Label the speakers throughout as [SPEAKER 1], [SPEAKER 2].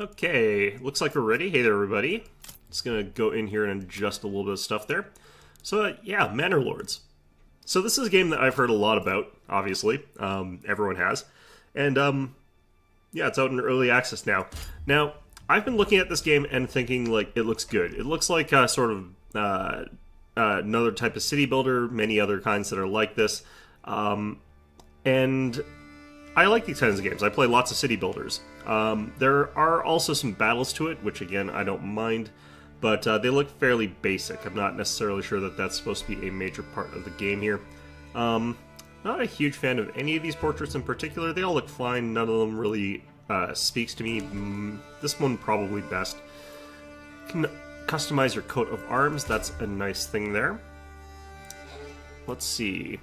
[SPEAKER 1] Okay, looks like we're ready. Hey there, everybody. Just gonna go in here and adjust a little bit of stuff there. So, yeah, Manor Lords. So this is a game that I've heard a lot about, obviously. Everyone has. And, yeah, it's out in early access now. Now, I've been looking at this game and thinking, like, it looks good. It looks like sort of another type of city builder, many other kinds that are like this. And I like these kinds of games. I play lots of city builders. There are also some battles to it, which again, I don't mind, but they look fairly basic. I'm not necessarily sure that that's supposed to be a major part of the game here. Not a huge fan of any of these portraits in particular. They all look fine. None of them really speaks to me. This one probably best. You can customize your coat of arms. That's a nice thing there. Let's see.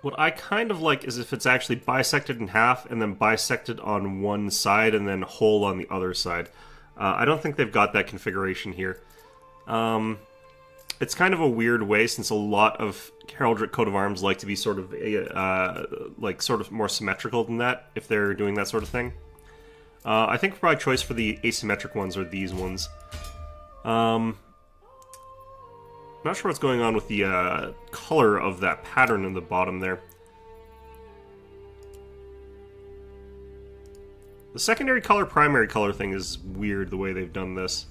[SPEAKER 1] What I kind of like is if it's actually bisected in half and then bisected on one side and then whole on the other side. I don't think they've got that configuration here. It's kind of a weird way since a lot of heraldic coat of arms like to be sort of more symmetrical than that if they're doing that sort of thing. I think my choice for the asymmetric ones are these ones. Not sure what's going on with the color of that pattern in the bottom there. The secondary color, primary color thing is weird the way they've done this.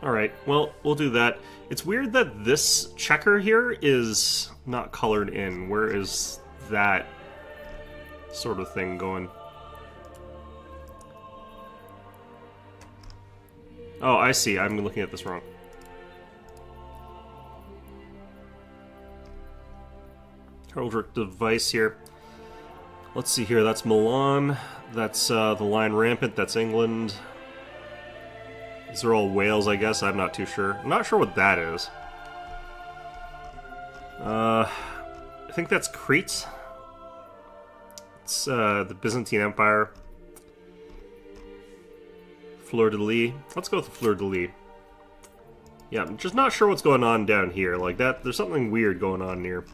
[SPEAKER 1] Alright, well, we'll do that. It's weird that this checker here is not colored in. Where is that sort of thing going? Oh, I see. I'm looking at this wrong. Heraldic device here. Let's see here. That's Milan. That's the Lion Rampant. That's England. These are all Wales, I guess. I'm not too sure. I'm not sure what that is. I think that's Crete. It's the Byzantine Empire. Fleur-de-lis. Let's go with the Fleur-de-lis. Yeah, I'm just not sure what's going on down here. Like that, there's something weird going on here.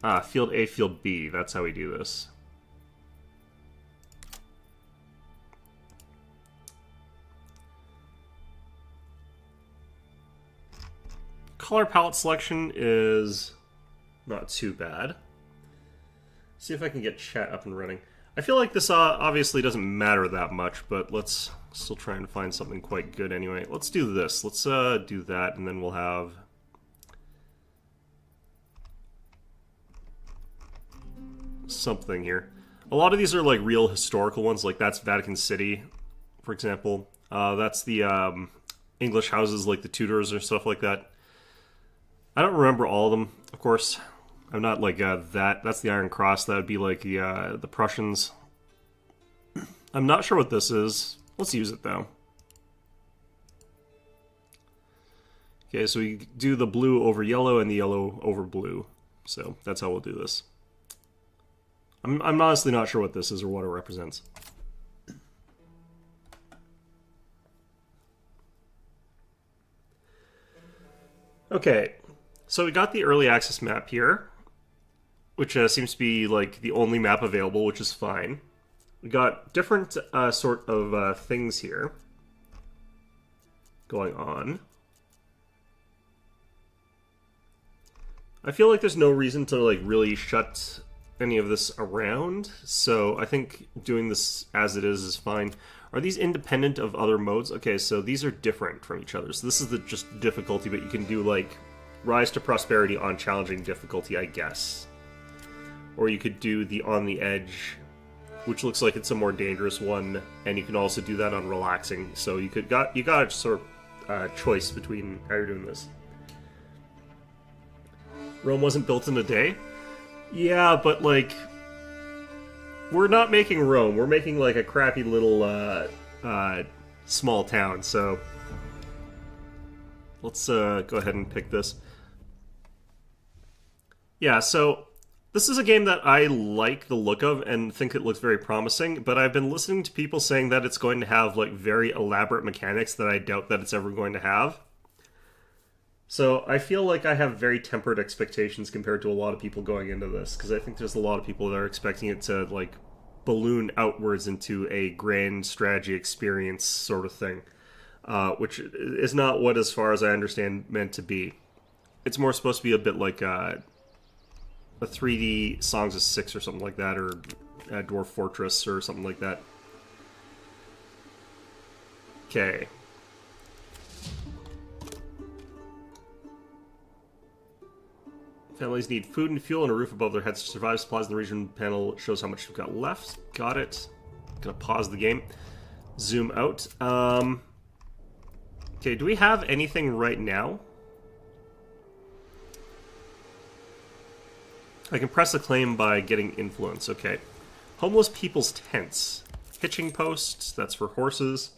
[SPEAKER 1] Ah, Field A, Field B. That's how we do this. Color palette selection is not too bad. See if I can get chat up and running. I feel like this obviously doesn't matter that much, but let's still try and find something quite good anyway. Let's do this. Let's do that, and then we'll have something here. A lot of these are like real historical ones, like that's Vatican City, for example. That's the English houses like the Tudors or stuff like that. I don't remember all of them, of course. I'm not like that. That's the Iron Cross. That would be like the Prussians. I'm not sure what this is. Let's use it though. Okay, so we do the blue over yellow and the yellow over blue. So that's how we'll do this. I'm honestly not sure what this is or what it represents. Okay. So we got the early access map here, which seems to be like the only map available, which is fine. We got different sort of things here going on. I feel like there's no reason to like really shut any of this around, so I think doing this as it is fine. Are these independent of other modes? Okay, so these are different from each other. So this is the just difficulty, but you can do like Rise to Prosperity on challenging difficulty, I guess. Or you could do the On the Edge, which looks like it's a more dangerous one, and you can also do that on relaxing. So you got a sort of choice between how you're doing this. Rome wasn't built in a day? Yeah, but like we're not making Rome. We're making like a crappy little small town, so let's go ahead and pick this. Yeah, so this is a game that I like the look of and think it looks very promising, but I've been listening to people saying that it's going to have like very elaborate mechanics that I doubt that it's ever going to have. So I feel like I have very tempered expectations compared to a lot of people going into this, because I think there's a lot of people that are expecting it to like balloon outwards into a grand strategy experience sort of thing, which is not what, as far as I understand, meant to be. It's more supposed to be a bit like a 3D Songs of Six or something like that, or a Dwarf Fortress or something like that. Okay. Families need food and fuel and a roof above their heads to survive. Supplies in the region panel shows how much we've got left. Got it. Gonna pause the game. Zoom out. Okay, do we have anything right now? I can press a claim by getting influence. Okay. Homeless people's tents. Hitching posts. That's for horses.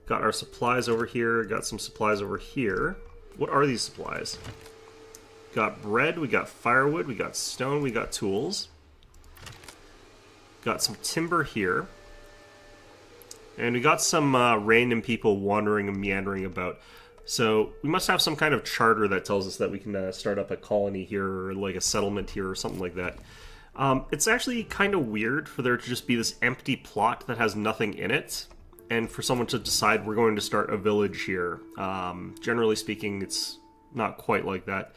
[SPEAKER 1] Got our supplies over here. Got some supplies over here. What are these supplies? Got bread, we got firewood, we got stone, we got tools. Got some timber here. And we got some random people wandering and meandering about. So we must have some kind of charter that tells us that we can start up a colony here, or like a settlement here, or something like that. It's actually kind of weird for there to just be this empty plot that has nothing in it, and for someone to decide we're going to start a village here. Generally speaking, it's not quite like that.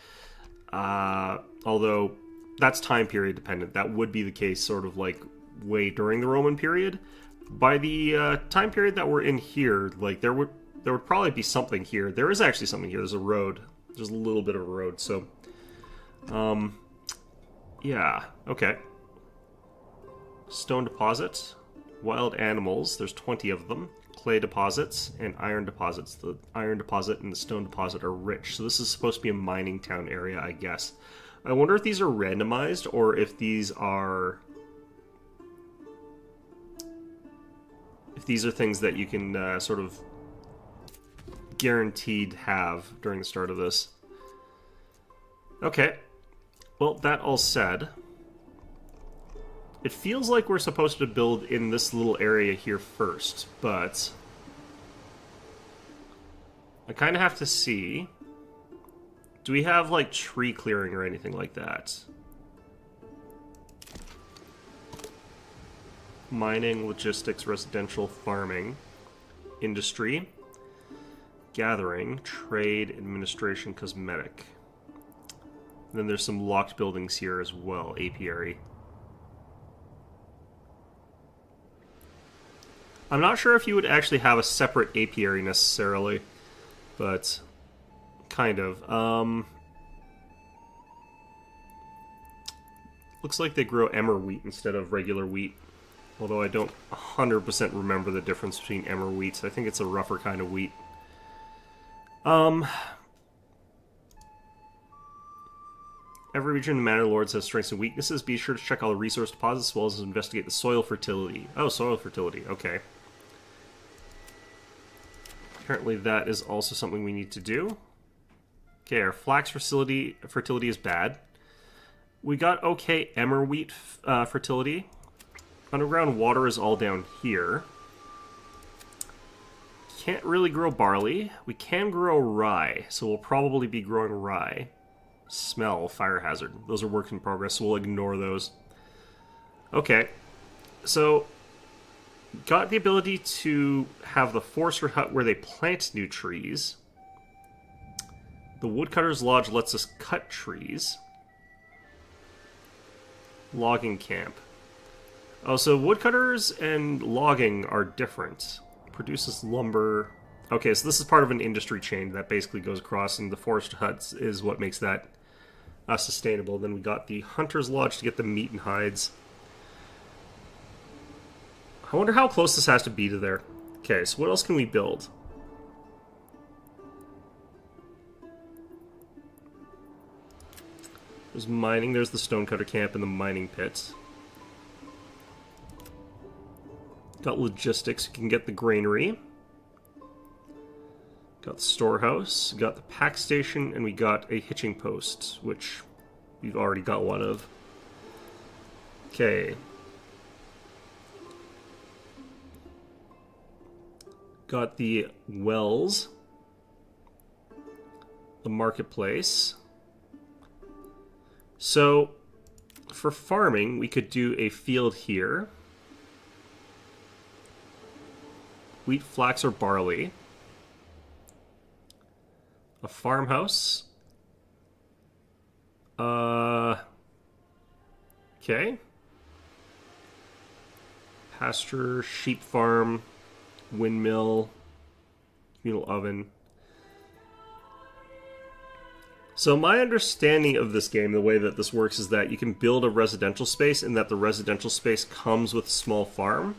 [SPEAKER 1] Although that's time period dependent. That would be the case sort of like way during the Roman period. By the time period that we're in here, like there would probably be something here. There is actually something here. There's a road. There's a little bit of a road. So, yeah. Okay. Stone deposit. Wild animals. There's 20 of them. Clay deposits and iron deposits. The iron deposit and the stone deposit are rich. So this is supposed to be a mining town area, I guess. I wonder if these are randomized or if these are... if these are things that you can sort of guaranteed have during the start of this. Okay. Well, that all said, it feels like we're supposed to build in this little area here first, but I kind of have to see. Do we have, like, tree clearing or anything like that? Mining, logistics, residential, farming, industry, gathering, trade, administration, cosmetic. And then there's some locked buildings here as well, apiary. I'm not sure if you would actually have a separate apiary necessarily, but kind of. Looks like they grow emmer wheat instead of regular wheat, although I don't 100% remember the difference between emmer wheats. I think it's a rougher kind of wheat. Every region in the Manor Lords has strengths and weaknesses. Be sure to check all the resource deposits as well as investigate the soil fertility. Oh, soil fertility. Okay. Apparently that is also something we need to do. Okay, our flax fertility is bad. We got okay emmer wheat fertility. Underground water is all down here. Can't really grow barley. We can grow rye, so we'll probably be growing rye. Smell, fire hazard. Those are works in progress, so we'll ignore those. Okay, so got the ability to have the forester hut where they plant new trees. The woodcutter's lodge lets us cut trees. Logging camp. Oh, so woodcutters and logging are different. Produces lumber. Okay, so this is part of an industry chain that basically goes across, and the forester huts is what makes that sustainable. Then we got the hunter's lodge to get the meat and hides. I wonder how close this has to be to there. Okay, so what else can we build? There's mining, there's the stonecutter camp and the mining pits. Got logistics. You can get the granary. Got the storehouse. Got the pack station. And we got a hitching post, which we've already got one of. Okay. Got the wells. The marketplace. So, for farming, we could do a field here. Wheat, flax, or barley. A farmhouse. Okay. Pasture, sheep farm, windmill, communal oven. So my understanding of this game, the way that this works, is that you can build a residential space and that the residential space comes with a small farm.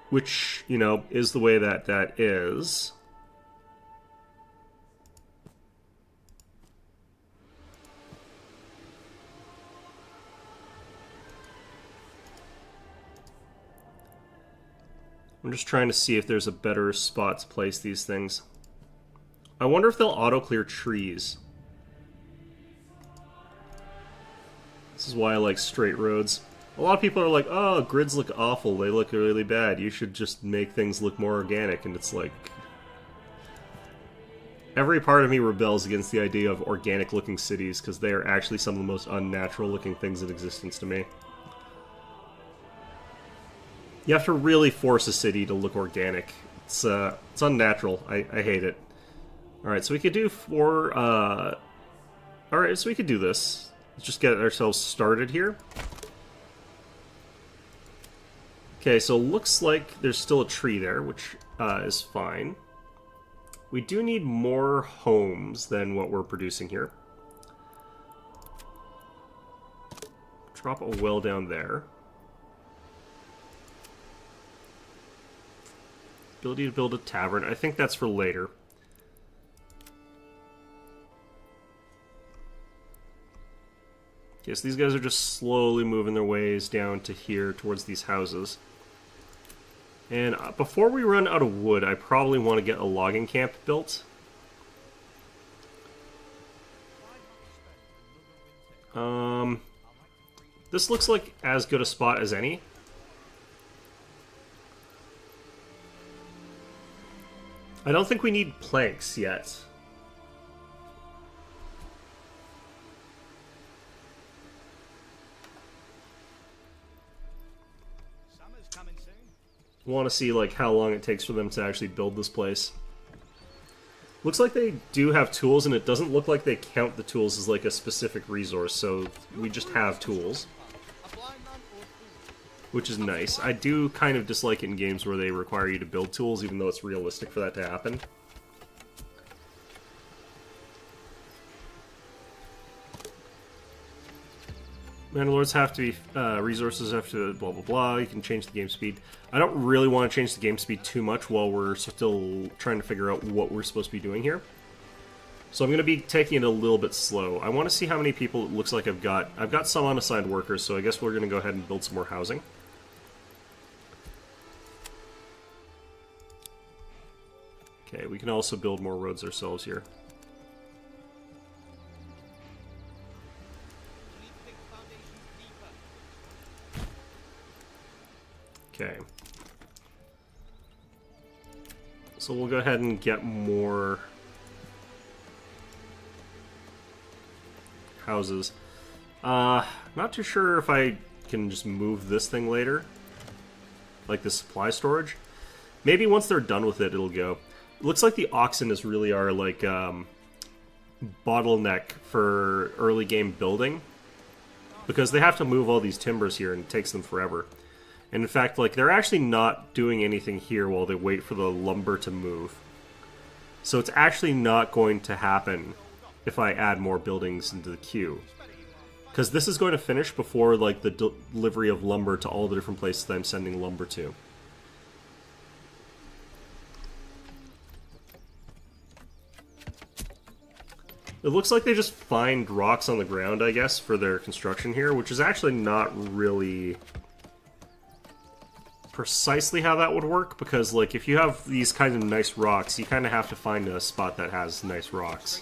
[SPEAKER 1] Which, you know, is the way that that is. I'm just trying to see if there's a better spot to place these things. I wonder if they'll auto-clear trees. This is why I like straight roads. A lot of people are like, oh, grids look awful, they look really bad, you should just make things look more organic, and it's like... Every part of me rebels against the idea of organic-looking cities, because they are actually some of the most unnatural-looking things in existence to me. You have to really force a city to look organic. It's unnatural. I hate it. Alright, so we could do Alright, so we could do this. Let's just get ourselves started here. Okay, so looks like there's still a tree there, which is fine. We do need more homes than what we're producing here. Drop a well down there. Ability to build a tavern. I think that's for later. Okay, so these guys are just slowly moving their ways down to here towards these houses. And before we run out of wood, I probably want to get a logging camp built. This looks like as good a spot as any. I don't think we need planks yet. I want to see like how long it takes for them to actually build this place. Looks like they do have tools, and it doesn't look like they count the tools as like a specific resource, so we just have tools. Which is nice. I do kind of dislike it in games where they require you to build tools, even though it's realistic for that to happen. Manor lords have to be, resources have to blah blah blah, you can change the game speed. I don't really want to change the game speed too much while we're still trying to figure out what we're supposed to be doing here. So I'm going to be taking it a little bit slow. I want to see how many people it looks like I've got. I've got some unassigned workers, so I guess we're going to go ahead and build some more housing. Okay, we can also build more roads ourselves here. Okay. So we'll go ahead and get more houses. Not too sure if I can just move this thing later. Like the supply storage. Maybe once they're done with it, it'll go. It looks like the oxen is really our, like, bottleneck for early game building. Because they have to move all these timbers here, and it takes them forever. And in fact, like, they're actually not doing anything here while they wait for the lumber to move. So it's actually not going to happen if I add more buildings into the queue. Because this is going to finish before, like, the delivery of lumber to all the different places that I'm sending lumber to. It looks like they just find rocks on the ground, I guess, for their construction here, which is actually not really precisely how that would work, because, like, if you have these kinds of nice rocks, you kind of have to find a spot that has nice rocks.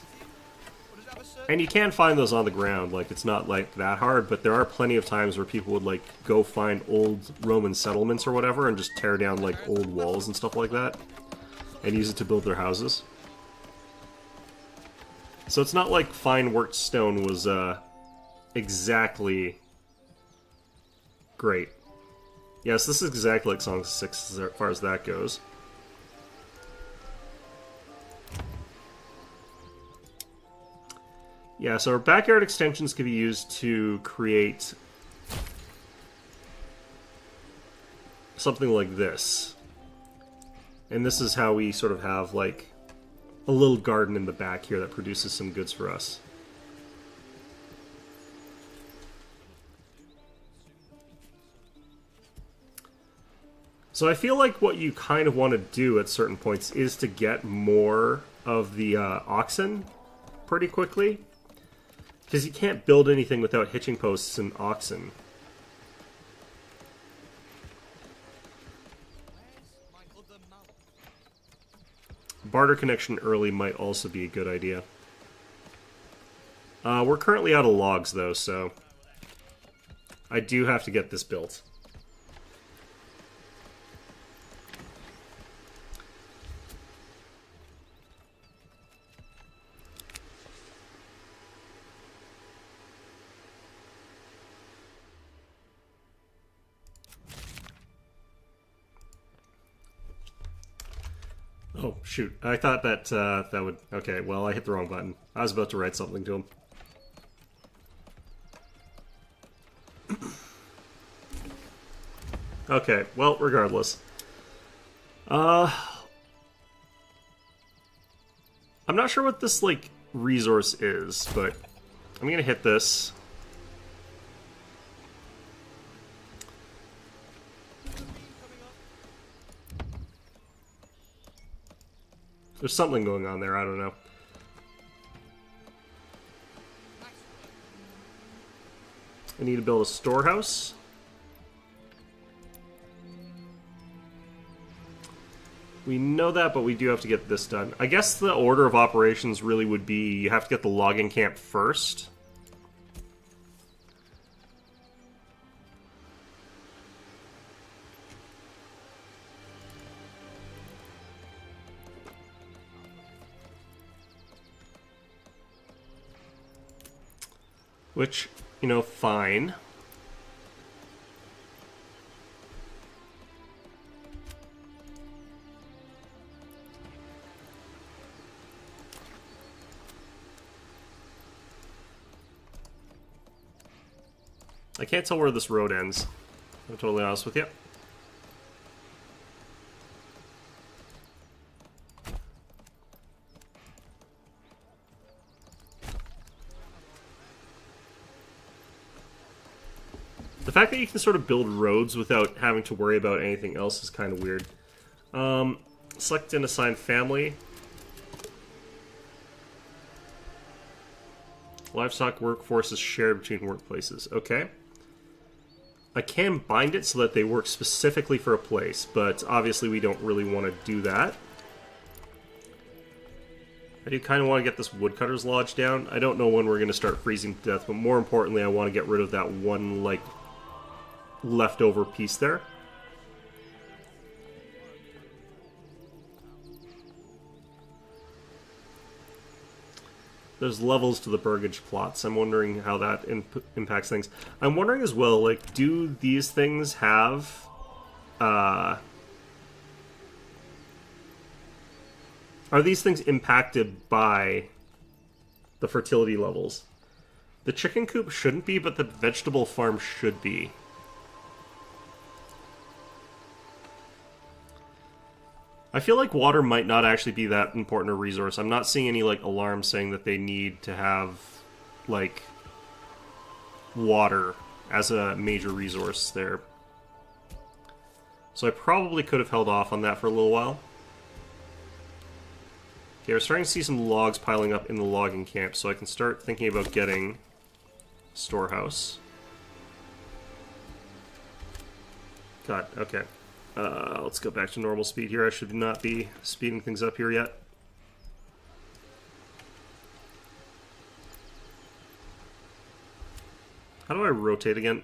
[SPEAKER 1] And you can find those on the ground, like, it's not, like, that hard, but there are plenty of times where people would, like, go find old Roman settlements or whatever and just tear down, like, old walls and stuff like that, and use it to build their houses. So it's not like fine worked stone was exactly great. Yes, this is exactly like Song 6 as far as that goes. Yeah, so our backyard extensions can be used to create something like this. And this is how we sort of have, like, a little garden in the back here that produces some goods for us. So I feel like what you kind of want to do at certain points is to get more of the oxen pretty quickly. Because you can't build anything without hitching posts and oxen. Barter connection early might also be a good idea. We're currently out of logs, though, so I do have to get this built. Oh, shoot. I thought that that would... Okay, well, I hit the wrong button. I was about to write something to him. Okay, well, regardless. I'm not sure what this, like, resource is, but I'm gonna hit this. There's something going on there, I don't know. I need to build a storehouse. We know that, but we do have to get this done. I guess the order of operations really would be you have to get the logging camp first. Which, you know, fine. I can't tell where this road ends. I'm totally honest with you. The fact that you can sort of build roads without having to worry about anything else is kind of weird. Select and assign family. Livestock workforce is shared between workplaces. Okay. I can bind it so that they work specifically for a place, but obviously we don't really want to do that. I do kind of want to get this woodcutter's lodge down. I don't know when we're going to start freezing to death, but more importantly, I want to get rid of that one, like, leftover piece there. There's levels to the burgage plots. I'm wondering how that impacts things. I'm wondering as well, like, do these things have... are these things impacted by the fertility levels? The chicken coop shouldn't be, but the vegetable farm should be. I feel like water might not actually be that important a resource. I'm not seeing any, like, alarms saying that they need to have, like, water as a major resource there. So I probably could have held off on that for a little while. Okay, we're starting to see some logs piling up in the logging camp, so I can start thinking about getting storehouse. God, okay. Let's go back to normal speed here. I should not be speeding things up here yet. How do I rotate again?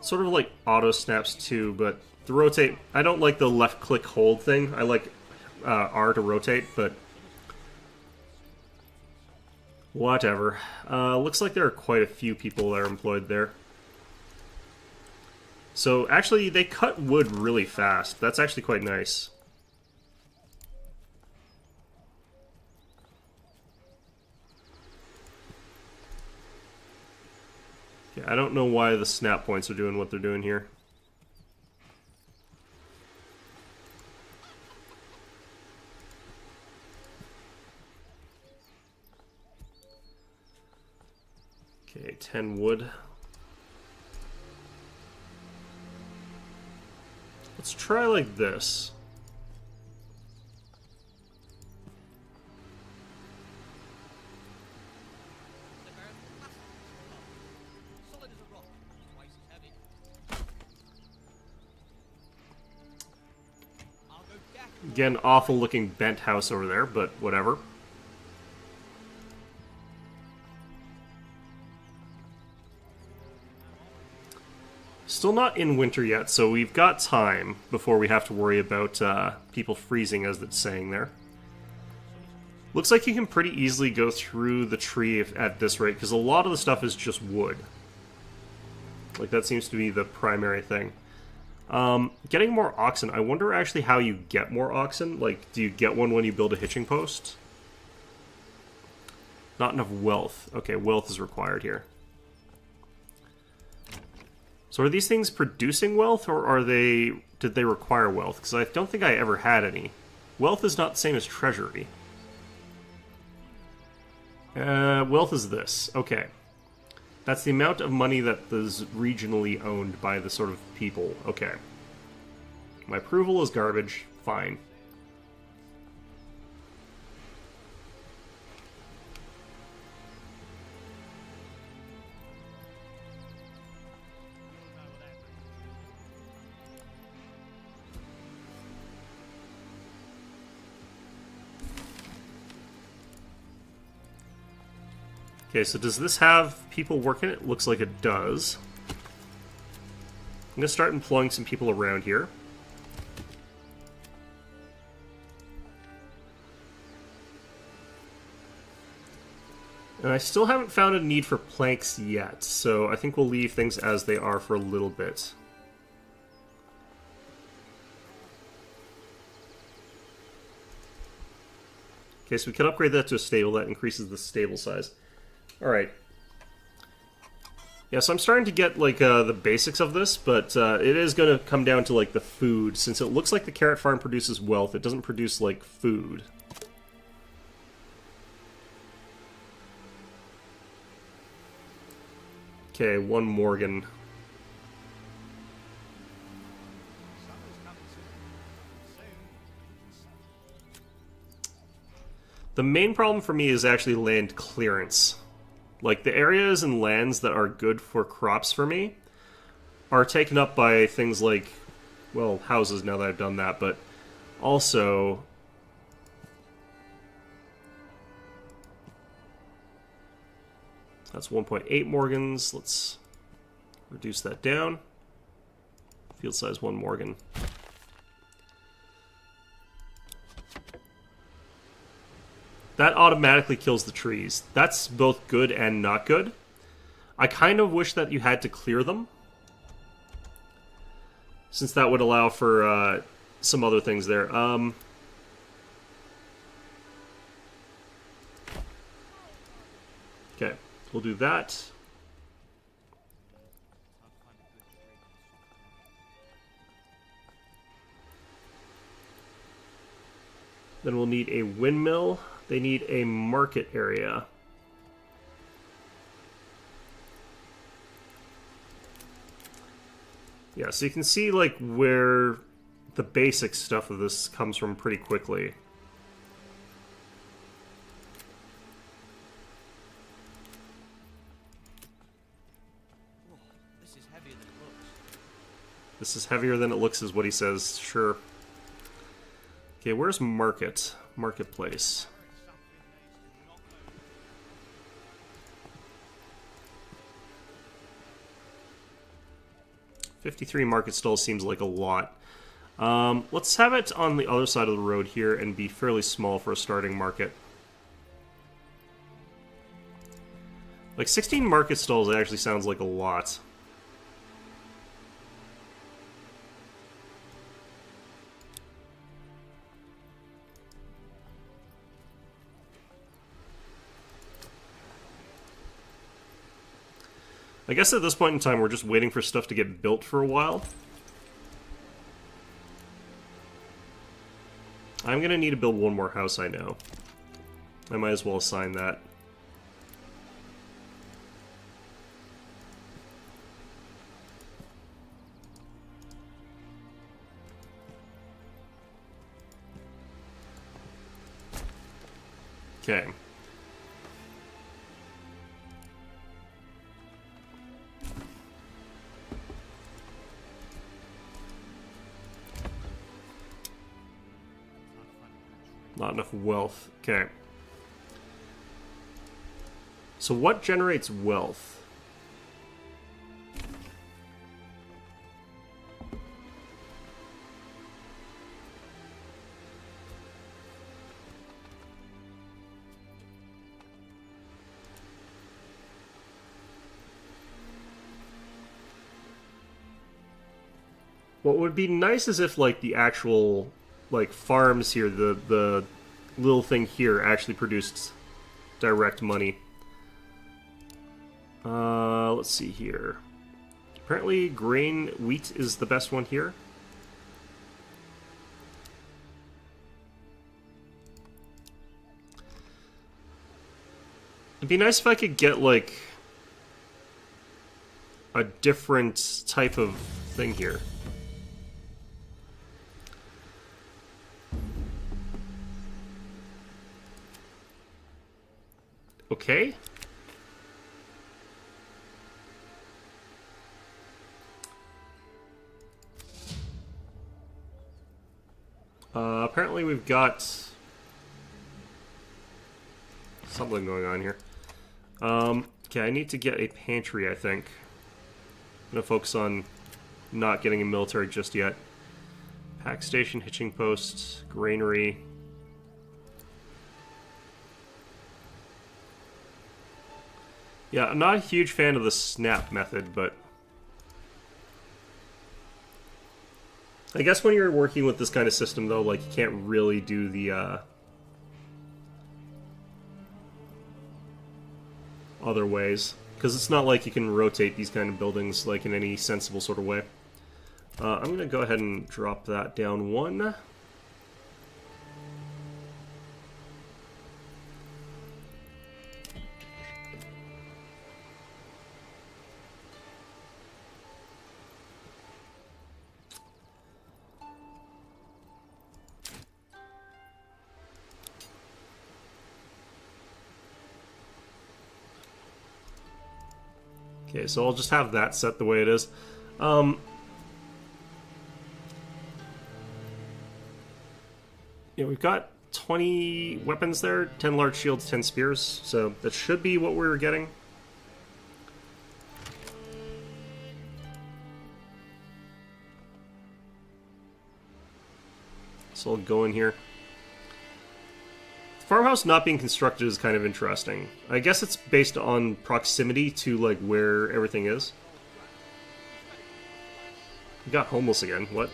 [SPEAKER 1] Sort of like auto snaps too, but the rotate, I don't like the left click hold thing. I like R to rotate, but whatever. Looks like there are quite a few people that are employed there. So actually, they cut wood really fast. That's actually quite nice. I don't know why the snap points are doing what they're doing here. Okay, 10 wood. Let's try like this. Again, awful looking bent house over there, but whatever. Still not in winter yet, so we've got time before we have to worry about people freezing, as it's saying there. Looks like you can pretty easily go through the tree at this rate, because a lot of the stuff is just wood. Like, that seems to be the primary thing. Getting more oxen. I wonder actually how you get more oxen. Like, do you get one when you build a hitching post? Not enough wealth. Okay, wealth is required here. So are these things producing wealth, or are they... did they require wealth? Because I don't think I ever had any. Wealth is not the same as treasury. Wealth is this. Okay. That's the amount of money that is regionally owned by the sort of people. Okay. My approval is garbage. Fine. Okay, so does this have people working it? Looks like it does. I'm going to start employing some people around here. And I still haven't found a need for planks yet, so I think we'll leave things as they are for a little bit. Okay, so we can upgrade that to a stable. That increases the stable size. Alright. Yeah, so I'm starting to get, like, the basics of this, but it is going to come down to, like, the food. Since it looks like the carrot farm produces wealth, it doesn't produce, like, food. Okay, one Morgan. The main problem for me is actually land clearance. Like, the areas and lands that are good for crops for me are taken up by things like, well, houses now that I've done that, but also... That's 1.8 Morgans. Let's reduce that down. Field size 1 Morgan. That automatically kills the trees. That's both good and not good. I kind of wish that you had to clear them, since that would allow for some other things there. Okay, we'll do that. Then we'll need a windmill. They need a market area. Yeah, so you can see like where the basic stuff of this comes from pretty quickly.
[SPEAKER 2] This is heavier than it looks.
[SPEAKER 1] This is heavier than it looks is what he says, sure. Okay, where's Market? Marketplace. $53 market stalls seems like a lot. Let's have it on the other side of the road here and be fairly small for a starting market. Like 16 market stalls actually sounds like a lot. I guess at this point in time we're just waiting for stuff to get built for a while. I'm gonna need to build one more house, I know. I might as well assign that. Okay. Not enough wealth. Okay. So what generates wealth? What would be nice is if, like, the actual, like, farms here, the little thing here actually produced direct money. Let's see here. Apparently grain, wheat is the best one here. It'd be nice if I could get, like, a different type of thing here. Okay. Apparently we've got something going on here. Okay, I need to get a pantry, I think. I'm gonna focus on not getting a military just yet. Pack station, hitching post, granary. Yeah, I'm not a huge fan of the snap method, but I guess when you're working with this kind of system, though, like, you can't really do the other ways, because it's not like you can rotate these kind of buildings like in any sensible sort of way. I'm gonna go ahead and drop that down one. Okay, so I'll just have that set the way it is. Yeah, we've got 20 weapons there, 10 large shields, 10 spears, so that should be what we were getting. So I'll go in here. The farmhouse not being constructed is kind of interesting. I guess it's based on proximity to, like, where everything is. We got homeless again. What?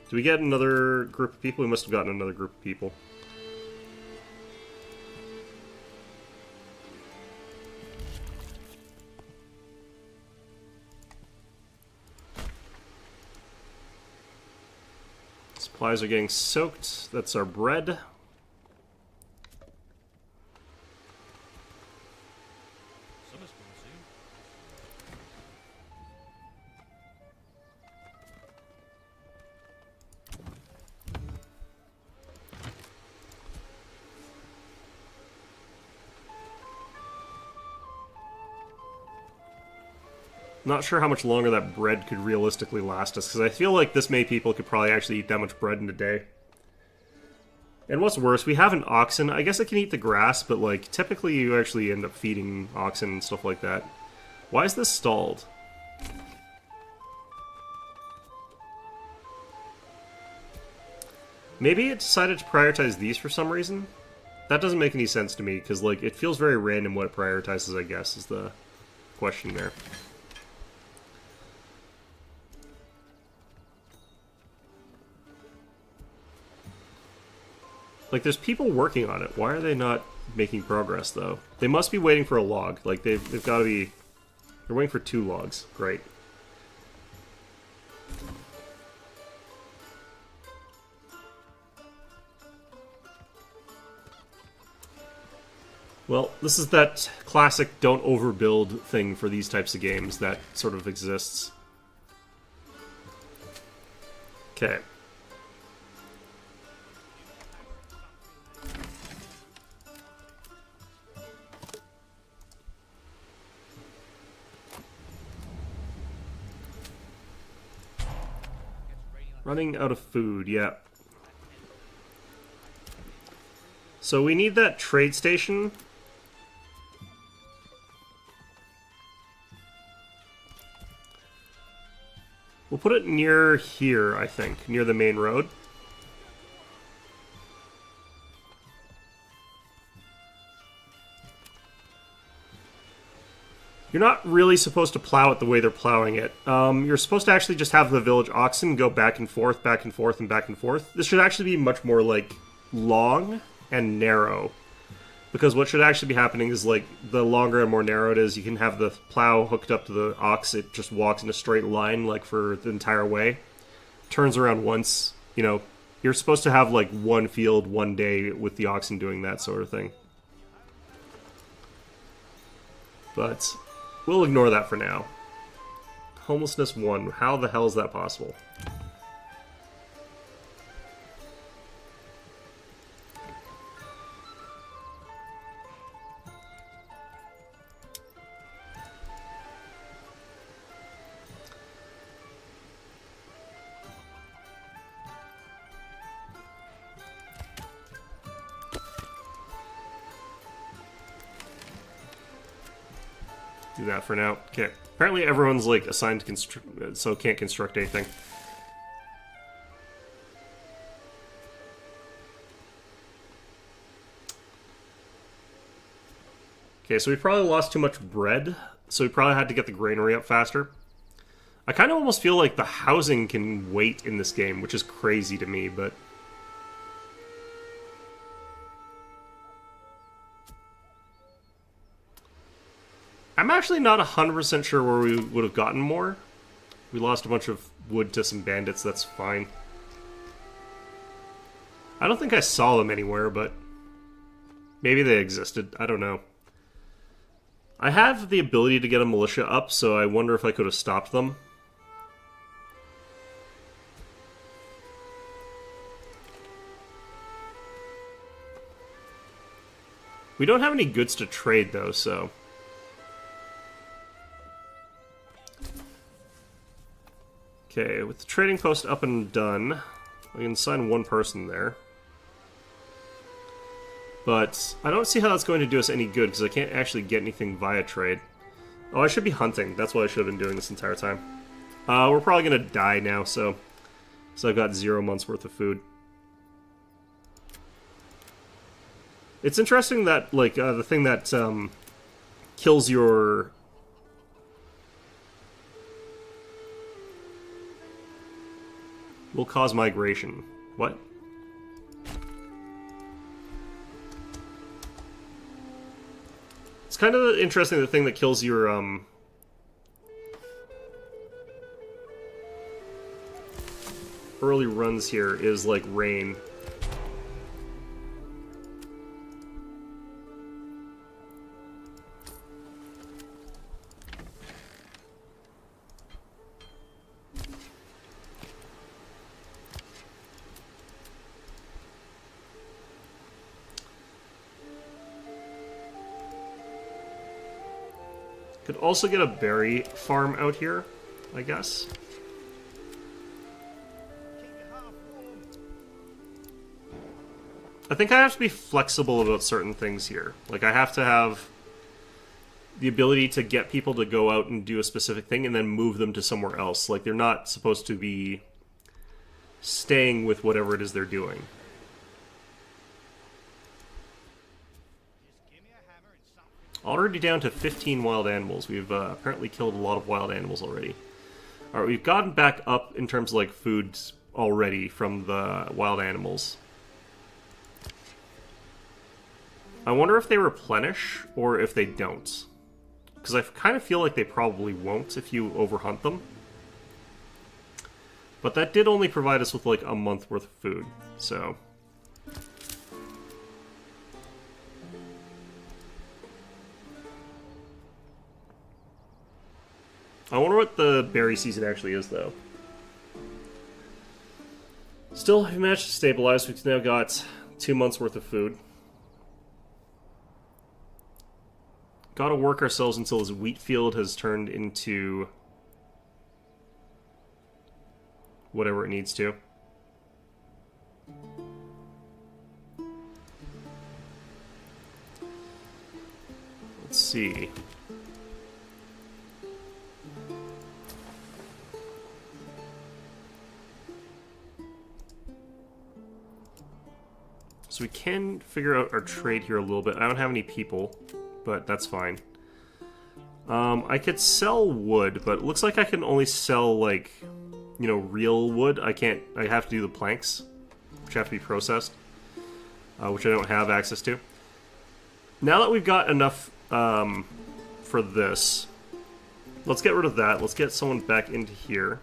[SPEAKER 1] Did we get another group of people? We must have gotten another group of people. Supplies are getting soaked. That's our bread.
[SPEAKER 2] Summer's coming soon.
[SPEAKER 1] Not sure how much longer that bread could realistically last us, because I feel like this many people could probably actually eat that much bread in a day. And what's worse, we have an oxen. I guess it can eat the grass, but like typically you actually end up feeding oxen and stuff like that. Why is this stalled? Maybe it decided to prioritize these for some reason? That doesn't make any sense to me, because like it feels very random what it prioritizes, I guess, is the question there. Like, there's people working on it. Why are they not making progress, though? They must be waiting for a log. Like, they've got to be... They're waiting for 2 logs. Great. Well, this is that classic don't overbuild thing for these types of games that sort of exists. Okay. Running out of food, yeah. So we need that trade station. We'll put it near here, I think, near the main road. You're not really supposed to plow it the way they're plowing it. You're supposed to actually just have the village oxen go back and forth, and back and forth. This should actually be much more, like, long and narrow. Because what should actually be happening is, like, the longer and more narrow it is, you can have the plow hooked up to the ox. It just walks in a straight line, like, for the entire way. Turns around once, you know. You're supposed to have, like, one field, one day with the oxen doing that sort of thing. But... we'll ignore that for now. Homelessness 1. How the hell is that possible? Do that for now. Okay. Apparently everyone's, like, assigned to construct, so can't construct anything. Okay, so we probably lost too much bread, so we probably had to get the granary up faster. I kind of almost feel like the housing can wait in this game, which is crazy to me, but... I'm actually not 100% sure where we would have gotten more. We lost a bunch of wood to some bandits, that's fine. I don't think I saw them anywhere, but... maybe they existed, I don't know. I have the ability to get a militia up, so I wonder if I could have stopped them. We don't have any goods to trade, though, so... okay, with the trading post up and done, I can assign 1 person there. But I don't see how that's going to do us any good, because I can't actually get anything via trade. Oh, I should be hunting. That's what I should have been doing this entire time. We're probably going to die now, so I've got 0 months worth of food. It's interesting that, like, the thing that kills your... will cause migration. What? It's kind of interesting, the thing that kills your, early runs here is, like, rain. Could also get a berry farm out here, I guess. I think I have to be flexible about certain things here. Like, I have to have the ability to get people to go out and do a specific thing and then move them to somewhere else. Like, they're not supposed to be staying with whatever it is they're doing. Already down to 15 wild animals. We've apparently killed a lot of wild animals already. Alright, we've gotten back up in terms of, like, food already from the wild animals. I wonder if they replenish or if they don't. Because I kind of feel like they probably won't if you overhunt them. But that did only provide us with like a month worth of food, so... I wonder what the berry season actually is, though. Still, we managed to stabilize. We've now got 2 months worth of food. Gotta work ourselves until this wheat field has turned into whatever it needs to. Let's see. So we can figure out our trade here a little bit. I don't have any people, but that's fine. I could sell wood, but it looks like I can only sell, like, you know, real wood. I can't, I have to do the planks, which have to be processed, which I don't have access to. Now that we've got enough for this, let's get rid of that. Let's get someone back into here.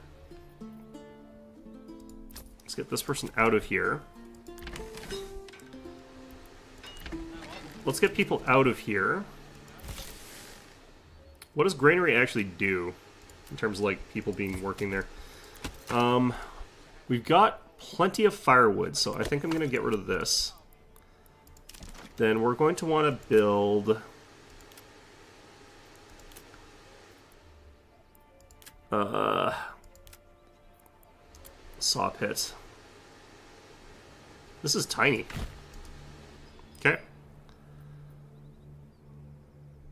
[SPEAKER 1] Let's get this person out of here. Let's get people out of here. What does granary actually do in terms of, like, people being working there? We've got plenty of firewood, so I think I'm going to get rid of this. Then we're going to want to build... saw pit. This is tiny. Okay.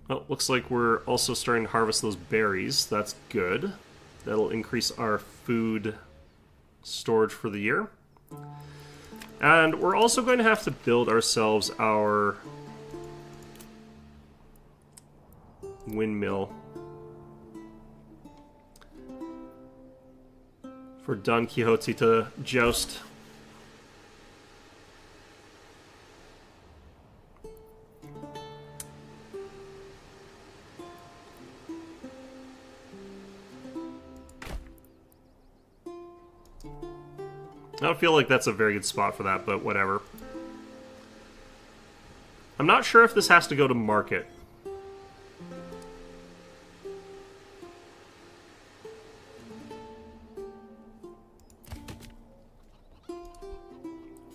[SPEAKER 1] Oh, looks like we're also starting to harvest those berries. That's good. That'll increase our food storage for the year. And we're also going to have to build ourselves our windmill for Don Quixote to joust. I don't feel like that's a very good spot for that, but whatever. I'm not sure if this has to go to market.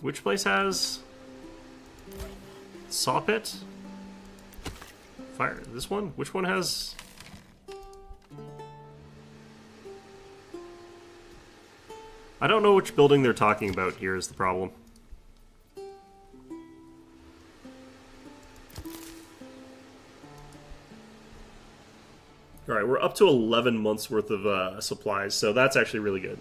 [SPEAKER 1] Which place has... saw pit? Fire. This one? Which one has... I don't know which building they're talking about here is the problem. Alright, we're up to 11 months worth of supplies, so that's actually really good.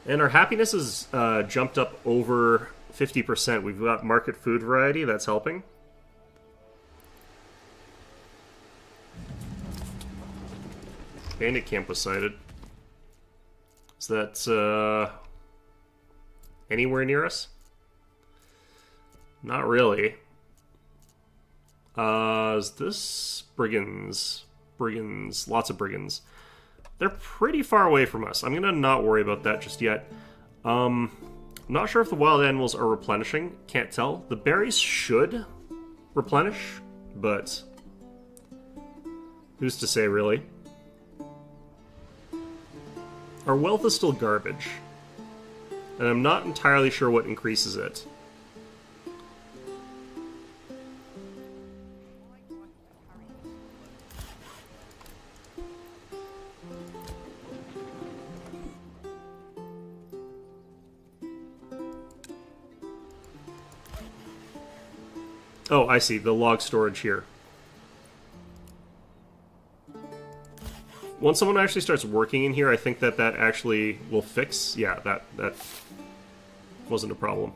[SPEAKER 1] And our happiness has jumped up over 50%. We've got market food variety, that's helping. Bandit camp was sighted. Is that anywhere near us? Not really. Is this brigands? Brigands, lots of brigands. They're pretty far away from us. I'm gonna not worry about that just yet. Not sure if the wild animals are replenishing. Can't tell. The berries should replenish, but who's to say, really? Our wealth is still garbage, and I'm not entirely sure what increases it. Oh, I see. The log storage here. Once someone actually starts working in here, I think that that actually will fix. Yeah, that wasn't a problem.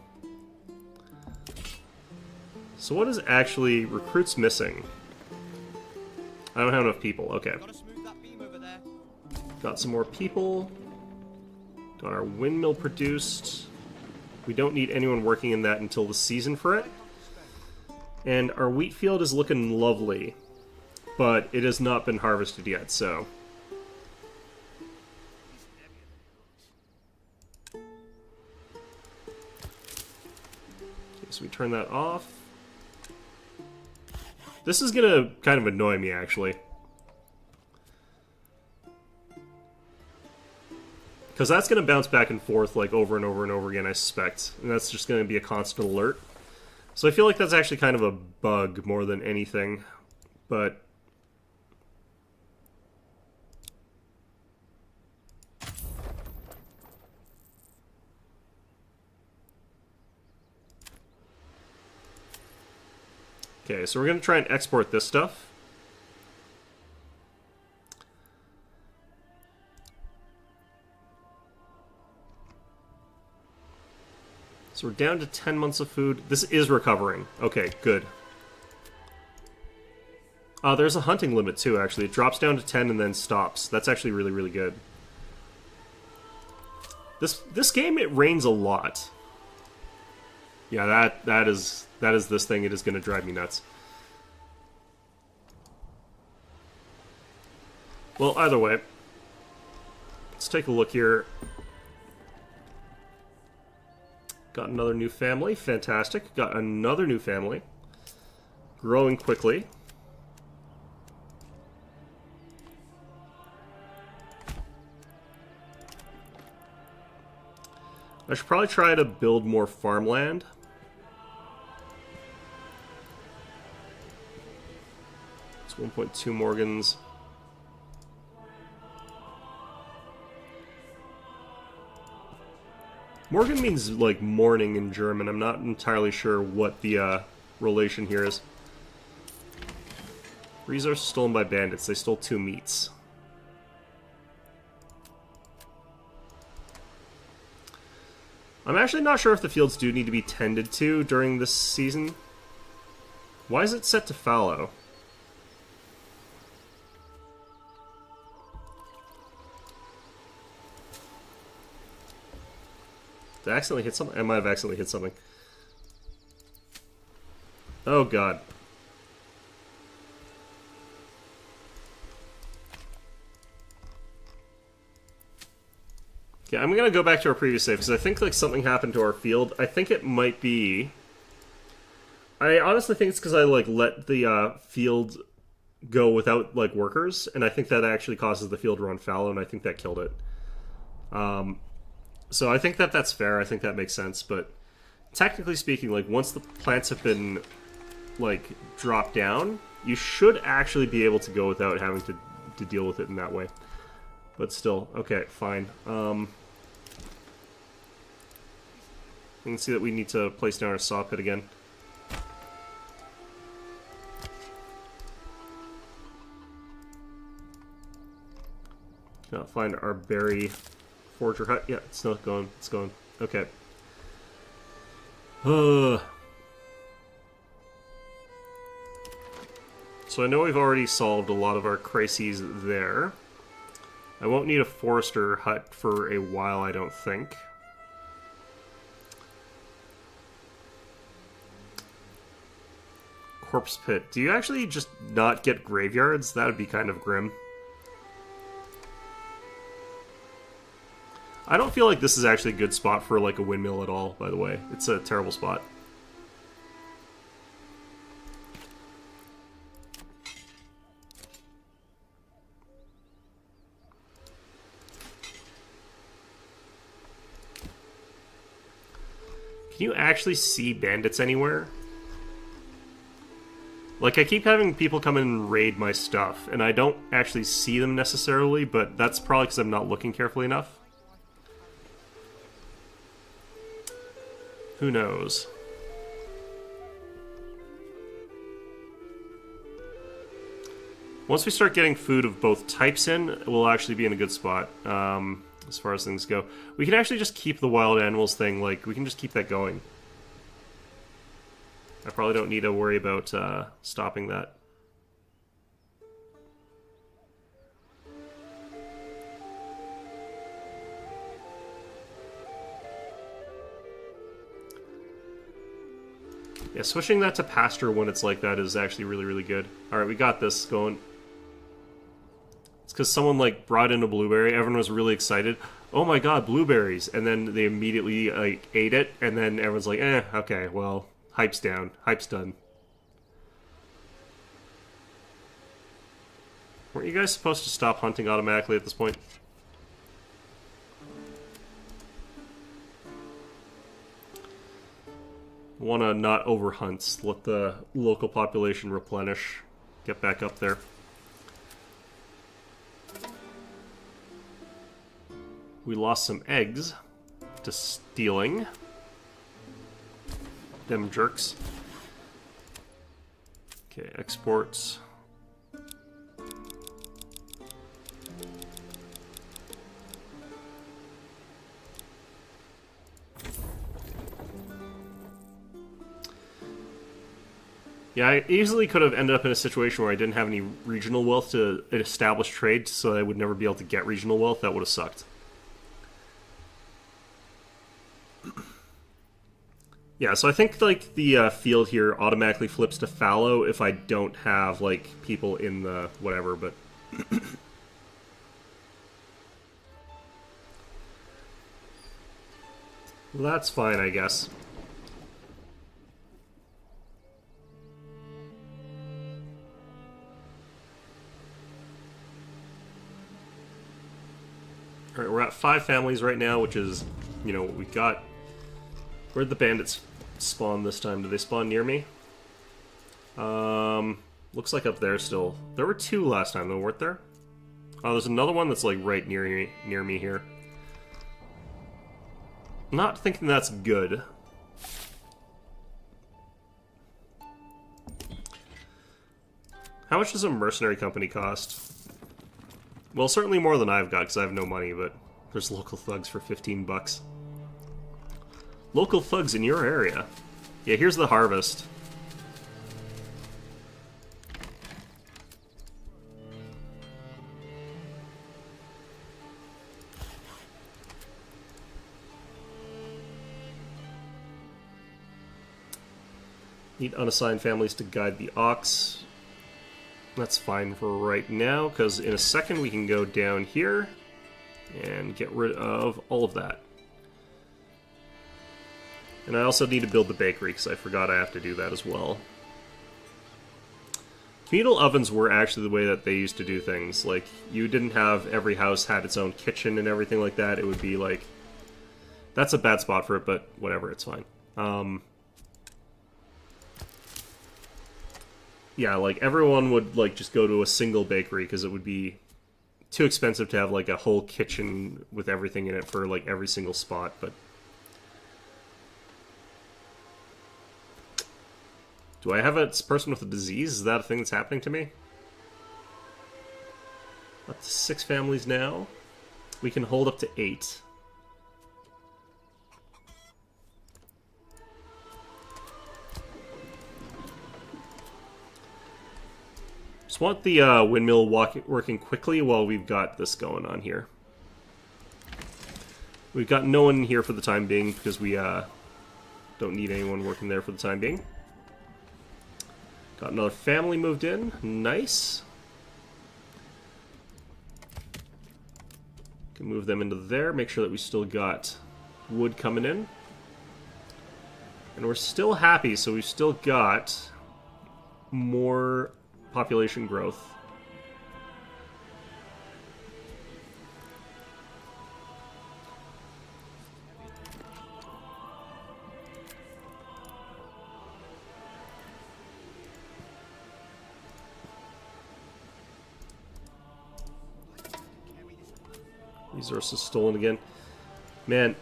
[SPEAKER 1] So what is actually recruits missing? I don't have enough people. Okay. Got some more people. Got our windmill produced. We don't need anyone working in that until the season for it. And our wheat field is looking lovely, but it has not been harvested yet, so... Okay, so we turn that off. This is gonna kind of annoy me, actually. Because that's gonna bounce back and forth, like, over and over and over again, I suspect. And that's just gonna be a constant alert. So I feel like that's actually kind of a bug more than anything. But... okay, so we're going to try and export this stuff. So we're down to 10 months of food. This is recovering. Okay, good. There's a hunting limit too, actually. It drops down to 10 and then stops. That's actually really, really good. This game, it rains a lot. Yeah, that is this thing. It is going to drive me nuts. Well, either way, let's take a look here. Got another new family. Fantastic. Got another new family. Growing quickly. I should probably try to build more farmland. It's 1.2 Morgans. Morgan means, like, morning in German. I'm not entirely sure what the relation here is. Resources stolen by bandits. They stole 2 meats. I'm actually not sure if the fields do need to be tended to during this season. Why is it set to fallow? Did I accidentally hit something? I might have accidentally hit something. Oh god. Okay, I'm gonna go back to our previous save, because I think like something happened to our field. I think it might be... I honestly think it's because I like let the field go without like workers, and I think that actually causes the field to run fallow, and I think that killed it. So I think that that's fair. I think that makes sense, but technically speaking, like once the plants have been like dropped down, you should actually be able to go without having to deal with it in that way. But still, okay, fine. You can see that we need to place down our saw pit again. Cannot find our berry forger hut. Yeah, it's not going. It's going. Okay. So I know we've already solved a lot of our crises there. I won't need a forester hut for a while, I don't think. Corpse pit. Do you actually just not get graveyards? That would be kind of grim. I don't feel like this is actually a good spot for like a windmill at all, by the way. It's a terrible spot. Can you actually see bandits anywhere? Like, I keep having people come in and raid my stuff, and I don't actually see them necessarily, but that's probably because I'm not looking carefully enough. Who knows? Once we start getting food of both types in, we'll actually be in a good spot. As far as things go, we can actually just keep the wild animals thing. Like, we can just keep that going. I probably don't need to worry about stopping that. Yeah, switching that to pasture when it's like that is actually really, really good. Alright, we got this going. It's because someone, like, brought in a blueberry. Everyone was really excited. Oh my god, blueberries! And then they immediately, like, ate it. And then everyone's like, okay, well, hype's down. Hype's done. Weren't you guys supposed to stop hunting automatically at this point? Want to not overhunt. Let the local population replenish. Get back up there. We lost some eggs to stealing. Them jerks. Okay, exports. Yeah, I easily could have ended up in a situation where I didn't have any regional wealth to establish trade, so I would never be able to get regional wealth. That would have sucked. Yeah, so I think, like, the field here automatically flips to fallow if I don't have, like, people in the whatever, but... Well, that's fine, I guess. Alright, we're at 5 families right now, which is, you know, what we got. Where'd the bandits spawn this time? Did they spawn near me? Looks like up there still. There were 2 last time, though, weren't there? Oh, there's another one that's, like, right near me here. Not thinking that's good. How much does a mercenary company cost? Well, certainly more than I've got, because I have no money, but there's local thugs for 15 bucks. Local thugs in your area. Yeah, here's the harvest. Need unassigned families to guide the ox. That's fine for right now, because in a second we can go down here and get rid of all of that. And I also need to build the bakery, because I forgot I have to do that as well. Communal ovens were actually the way that they used to do things. Like, you didn't have every house had its own kitchen and everything like that. It would be like... That's a bad spot for it, but whatever, it's fine. Yeah, like, everyone would, like, just go to a single bakery, because it would be too expensive to have, like, a whole kitchen with everything in it for, like, every single spot, but... Do I have a person with a disease? Is that a thing that's happening to me? Up to 6 families now. We can hold up to 8. Just want the windmill working quickly while we've got this going on here. We've got no one here for the time being because we don't need anyone working there for the time being. Got another family moved in. Nice. Can move them into there. Make sure that we still got wood coming in. And we're still happy, so we've still got more population growth. Resources stolen again. Man,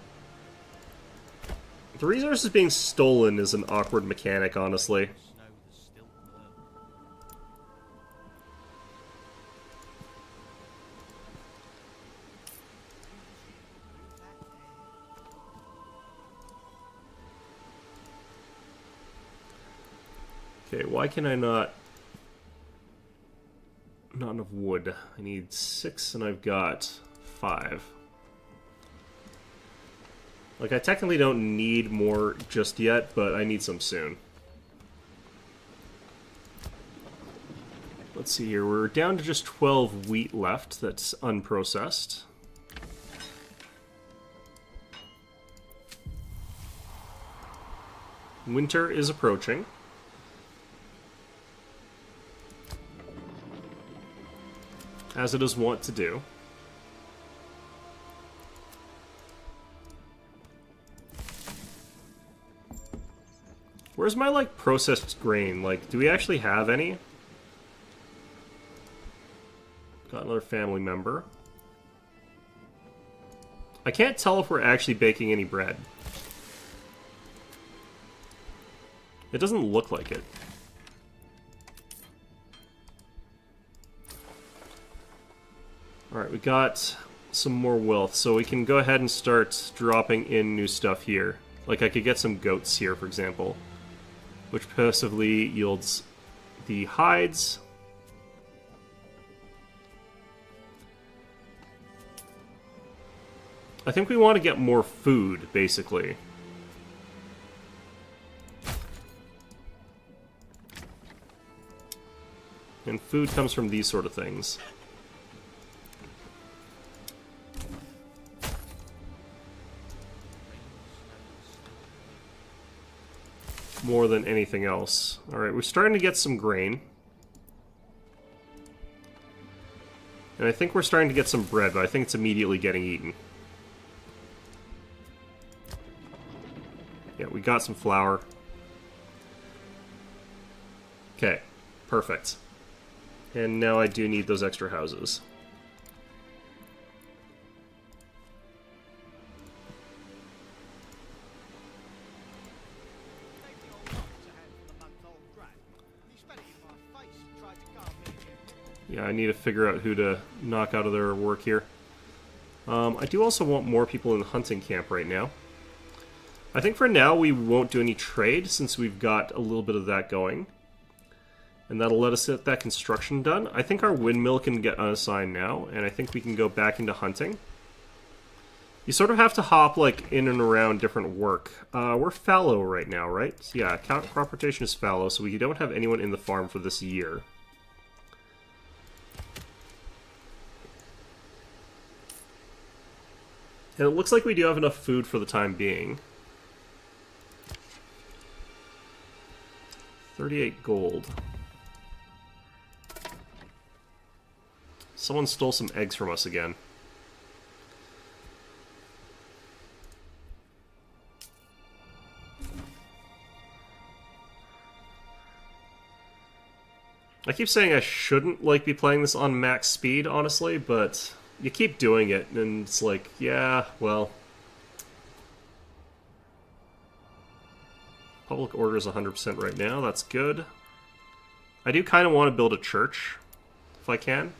[SPEAKER 1] the resources being stolen is an awkward mechanic, honestly. Okay, why can I not... Not enough wood. I need 6 and I've got 5. Like, I technically don't need more just yet, but I need some soon. Let's see here. We're down to just 12 wheat left that's unprocessed. Winter is approaching. As it is wont to do. Where's my, like, processed grain? Like, do we actually have any? Got another family member. I can't tell if we're actually baking any bread. It doesn't look like it. Alright, we got some more wealth, so we can go ahead and start dropping in new stuff here. Like, I could get some goats here, for example, which passively yields the hides. I think we want to get more food, basically. And food comes from these sort of things. More than anything else. Alright, we're starting to get some grain. And I think we're starting to get some bread, but I think it's immediately getting eaten. Yeah, we got some flour. Okay, perfect. And now I do need those extra houses. Yeah, I need to figure out who to knock out of their work here. I do also want more people in the hunting camp right now. I think for now we won't do any trade since we've got a little bit of that going. And that'll let us get that construction done. I think our windmill can get unassigned now, and I think we can go back into hunting. You sort of have to hop like in and around different work. We're fallow right now, right? Yeah, crop rotation is fallow, so we don't have anyone in the farm for this year. And it looks like we do have enough food for the time being. 38 gold. Someone stole some eggs from us again. I keep saying I shouldn't like be playing this on max speed, honestly, but you keep doing it, and it's like, yeah, well. Public order is 100% right now, that's good. I do kind of want to build a church, if I can.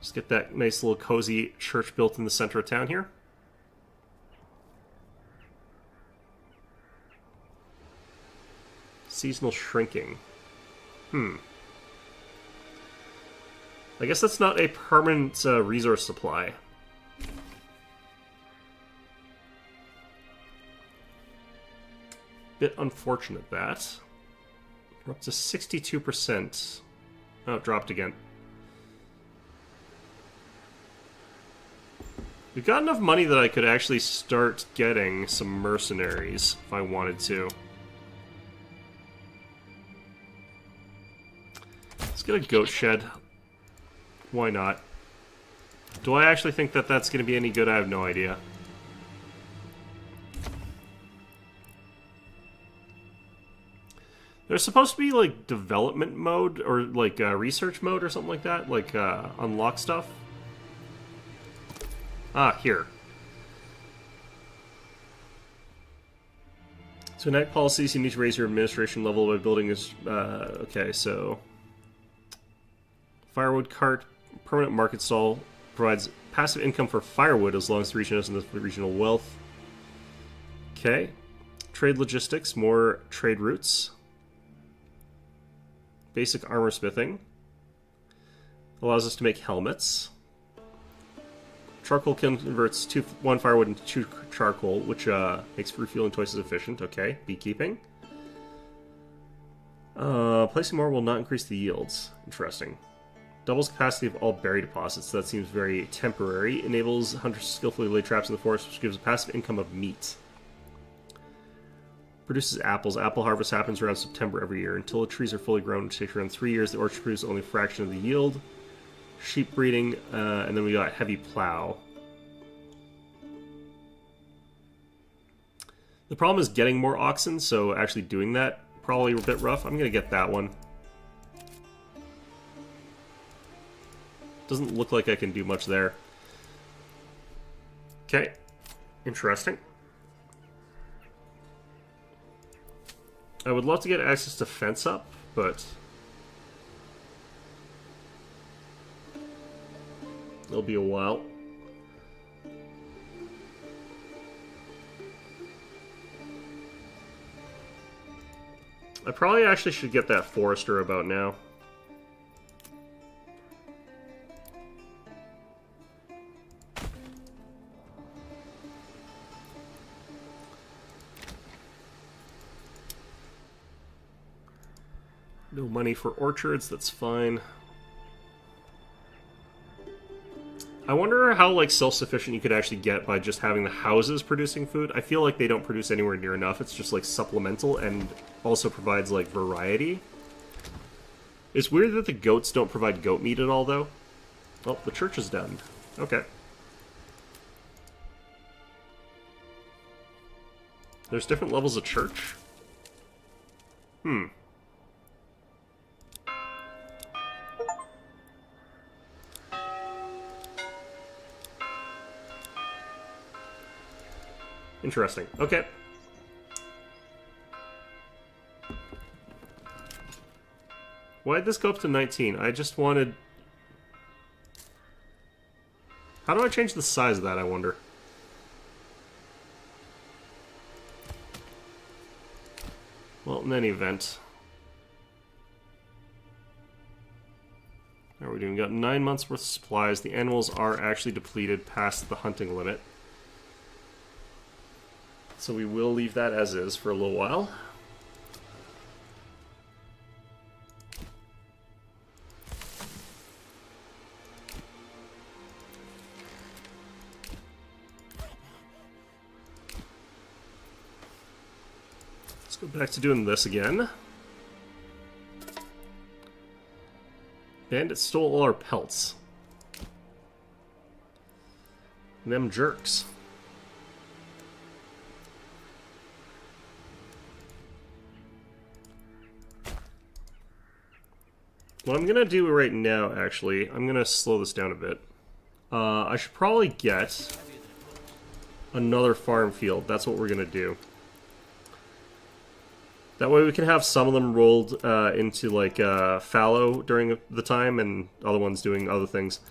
[SPEAKER 1] Just get that nice little cozy church built in the center of town here. Seasonal shrinking. I guess that's not a permanent resource supply. Bit unfortunate that. We're up to 62%. Oh, it dropped again. We've got enough money that I could actually start getting some mercenaries if I wanted to. Let's get a goat shed. Why not? Do I actually think that that's going to be any good? I have no idea. There's supposed to be, like, development mode, or, like, research mode or something like that? Like, unlock stuff? Ah, here. To enact policies, you need to raise your administration level by building this... okay, so... Firewood cart, permanent market stall, provides passive income for firewood as long as the region has enough regional wealth. Okay. Trade logistics, more trade routes. Basic armor smithing. Allows us to make helmets. Charcoal converts 1 firewood into 2 charcoal, which makes refueling twice as efficient. Okay. Beekeeping. Placing more will not increase the yields. Interesting. Doubles capacity of all berry deposits. That seems very temporary. Enables hunters to skillfully lay traps in the forest, which gives a passive income of meat. Produces apples. Apple harvest happens around September every year. Until the trees are fully grown, which takes around 3 years, the orchard produces only a fraction of the yield. Sheep breeding, and then we got heavy plow. The problem is getting more oxen, so actually doing that probably a bit rough. I'm going to get that one. Doesn't look like I can do much there. Okay. Interesting. I would love to get access to fence up, but it'll be a while. I probably actually should get that forester about now. No money for orchards, that's fine. I wonder how like self-sufficient you could actually get by just having the houses producing food. I feel like they don't produce anywhere near enough. It's just like supplemental and also provides like variety. It's weird that the goats don't provide goat meat at all though. Well, the church is done. Okay. There's different levels of church? Hmm. Interesting. Okay. Why did this go up to 19? I just wanted... How do I change the size of that, I wonder? Well, in any event. How are we doing? We got 9 months worth of supplies. The animals are actually depleted past the hunting limit. So we will leave that as is for a little while. Let's go back to doing this again. Bandits stole all our pelts. Them jerks. What I'm going to do right now, actually, I'm going to slow this down a bit. I should probably get another farm field. That's what we're going to do. That way we can have some of them rolled into, like, fallow during the time, and other ones doing other things.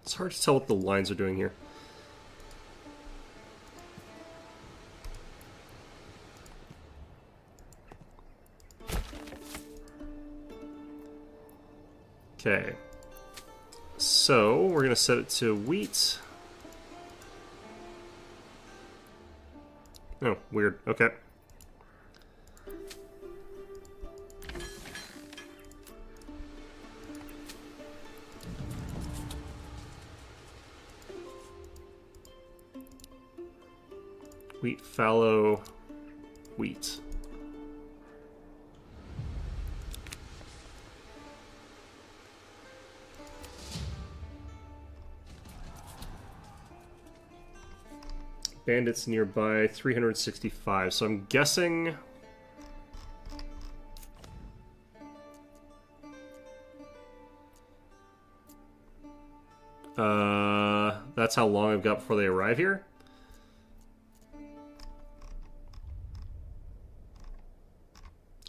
[SPEAKER 1] It's hard to tell what the lines are doing here. Okay, so we're going to set it to wheat. Oh, weird. Okay. Wheat, fallow, wheat. Bandits nearby, 365. So I'm guessing... that's how long I've got before they arrive here?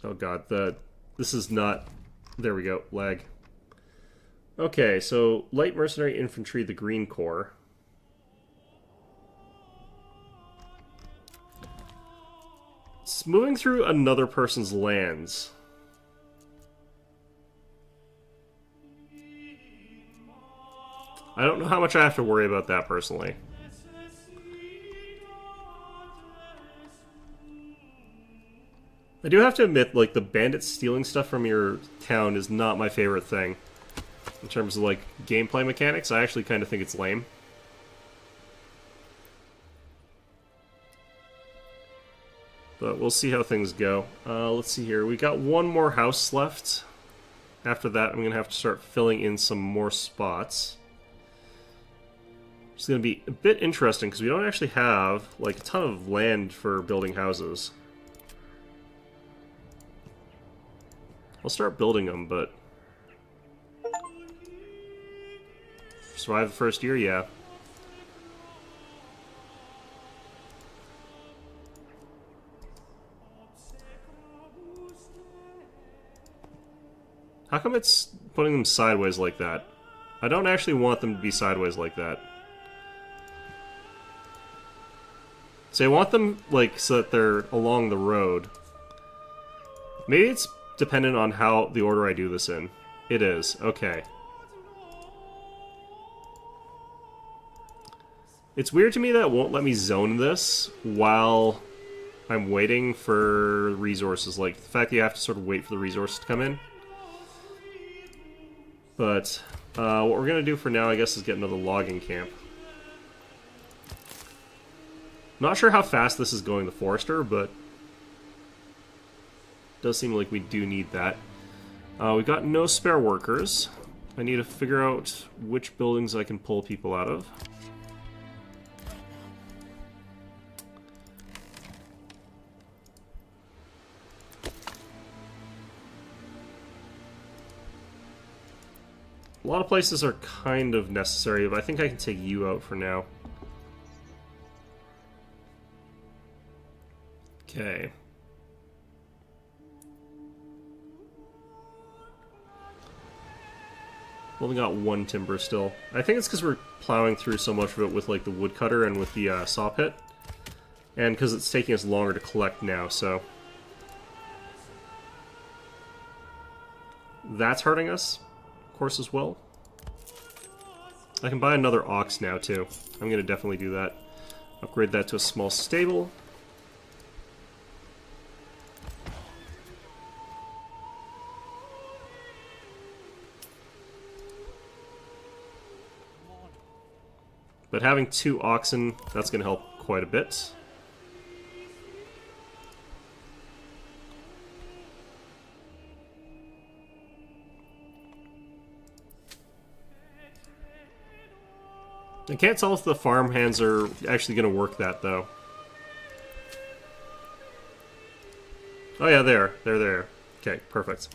[SPEAKER 1] Oh god, this is not There we go. Lag. Okay, so light mercenary infantry, the Green Corps. It's moving through another person's lands. I don't know how much I have to worry about that personally. I do have to admit, like, the bandits stealing stuff from your town is not my favorite thing. In terms of, like, gameplay mechanics, I actually kind of think it's lame. But we'll see how things go. Let's see here. We got one more house left. After that, I'm going to have to start filling in some more spots. It's going to be a bit interesting, because we don't actually have, like, a ton of land for building houses. I'll start building them, but... Survive the first year? Yeah. How come it's putting them sideways like that? I don't actually want them to be sideways like that. So I want them, like, so that they're along the road. Maybe it's dependent on how the order I do this in. It is. Okay. It's weird to me that it won't let me zone this while I'm waiting for resources. Like, the fact that you have to sort of wait for the resources to come in. But what we're going to do for now, I guess, is get another logging camp. Not sure how fast this is going, the Forester, but it does seem like we do need that. We've got no spare workers. I need to figure out which buildings I can pull people out of. A lot of places are kind of necessary, but I think I can take you out for now. Okay. Only got one timber still. I think it's because we're plowing through so much of it with like the woodcutter and with the saw pit. And because it's taking us longer to collect now, so... That's hurting us, of course, as well. I can buy another ox now, too. I'm going to definitely do that. Upgrade that to a small stable. But having 2 oxen, that's going to help quite a bit. I can't tell if the farm hands are actually going to work that, though. Oh yeah, they're there. Okay, perfect.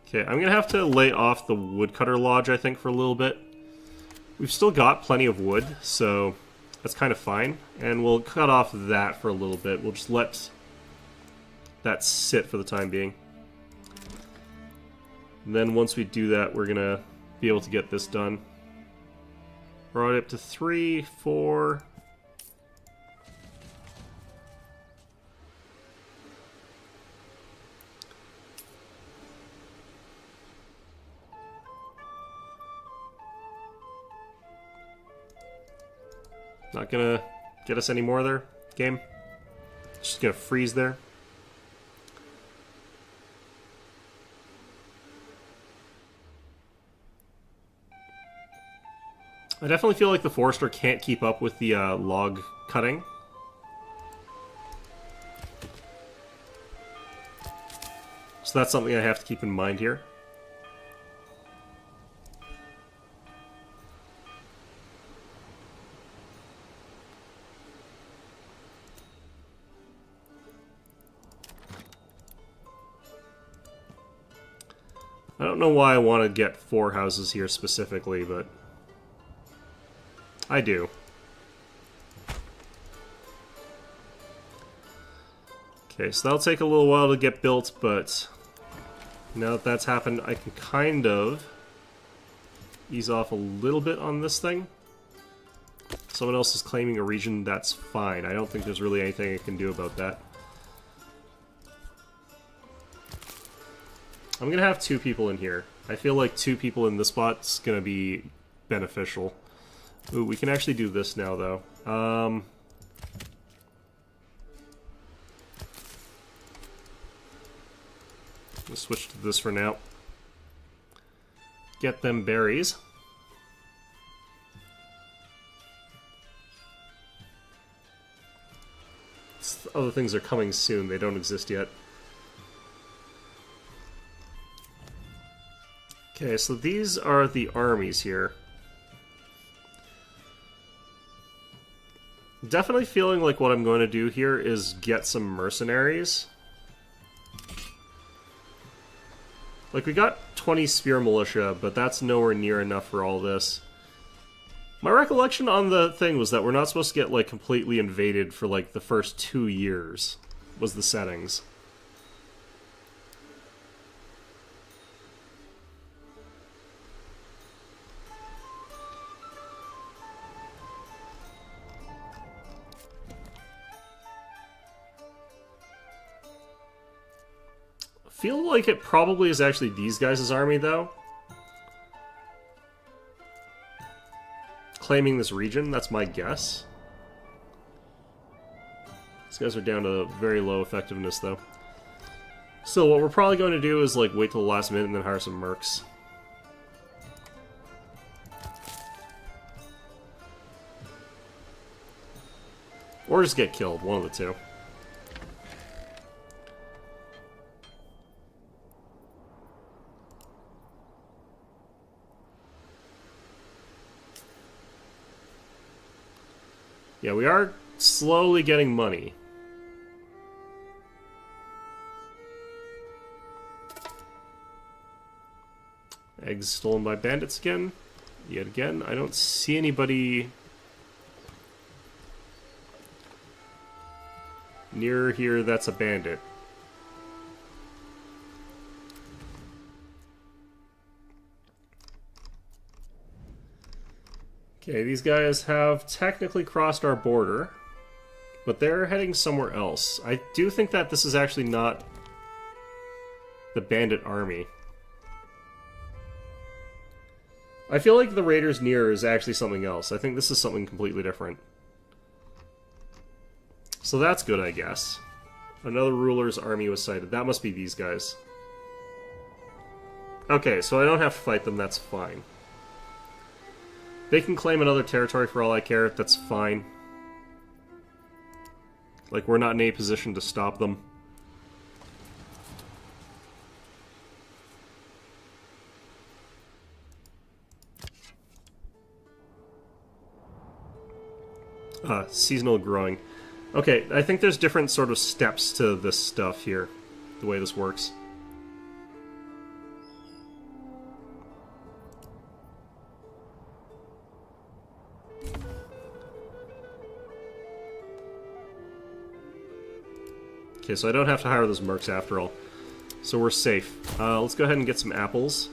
[SPEAKER 1] Okay, I'm going to have to lay off the woodcutter lodge, I think, for a little bit. We've still got plenty of wood, so that's kind of fine. And we'll cut off that for a little bit. We'll just let that sit for the time being. And then once we do that, we're going to be able to get this done. We're already up to 3, 4... Not gonna get us any more there, game. Just gonna freeze there. I definitely feel like the Forester can't keep up with the log cutting. So that's something I have to keep in mind here. I don't know why I want to get 4 houses here specifically, but... I do. Okay, so that'll take a little while to get built, but now that that's happened, I can kind of ease off a little bit on this thing. Someone else is claiming a region, that's fine. I don't think there's really anything I can do about that. I'm gonna have 2 people in here. I feel like 2 people in this spot's gonna be beneficial. Ooh, we can actually do this now, though. We'll switch to this for now. Get them berries. Other things are coming soon. They don't exist yet. Okay, so these are the armies here. Definitely feeling like what I'm going to do here is get some mercenaries. Like, we got 20 spear militia, but that's nowhere near enough for all this. My recollection on the thing was that we're not supposed to get, like, completely invaded for, like, the first 2 years, was the settings. Feel like it probably is actually these guys' army, though. Claiming this region, that's my guess. These guys are down to very low effectiveness, though. So what we're probably going to do is, like, wait till the last minute and then hire some mercs. Or just get killed, one of the two. Yeah, we are slowly getting money. Eggs stolen by bandits again. Yet again, I don't see anybody near here that's a bandit. Okay, these guys have technically crossed our border, but they're heading somewhere else. I do think that this is actually not the bandit army. I feel like the raiders near is actually something else. I think this is something completely different. So that's good, I guess. Another ruler's army was sighted. That must be these guys. Okay, so I don't have to fight them, that's fine. They can claim another territory for all I care, that's fine. Like, we're not in a position to stop them. Seasonal growing. Okay, I think there's different sort of steps to this stuff here, the way this works. Okay, so I don't have to hire those mercs after all. So we're safe. Let's go ahead and get some apples.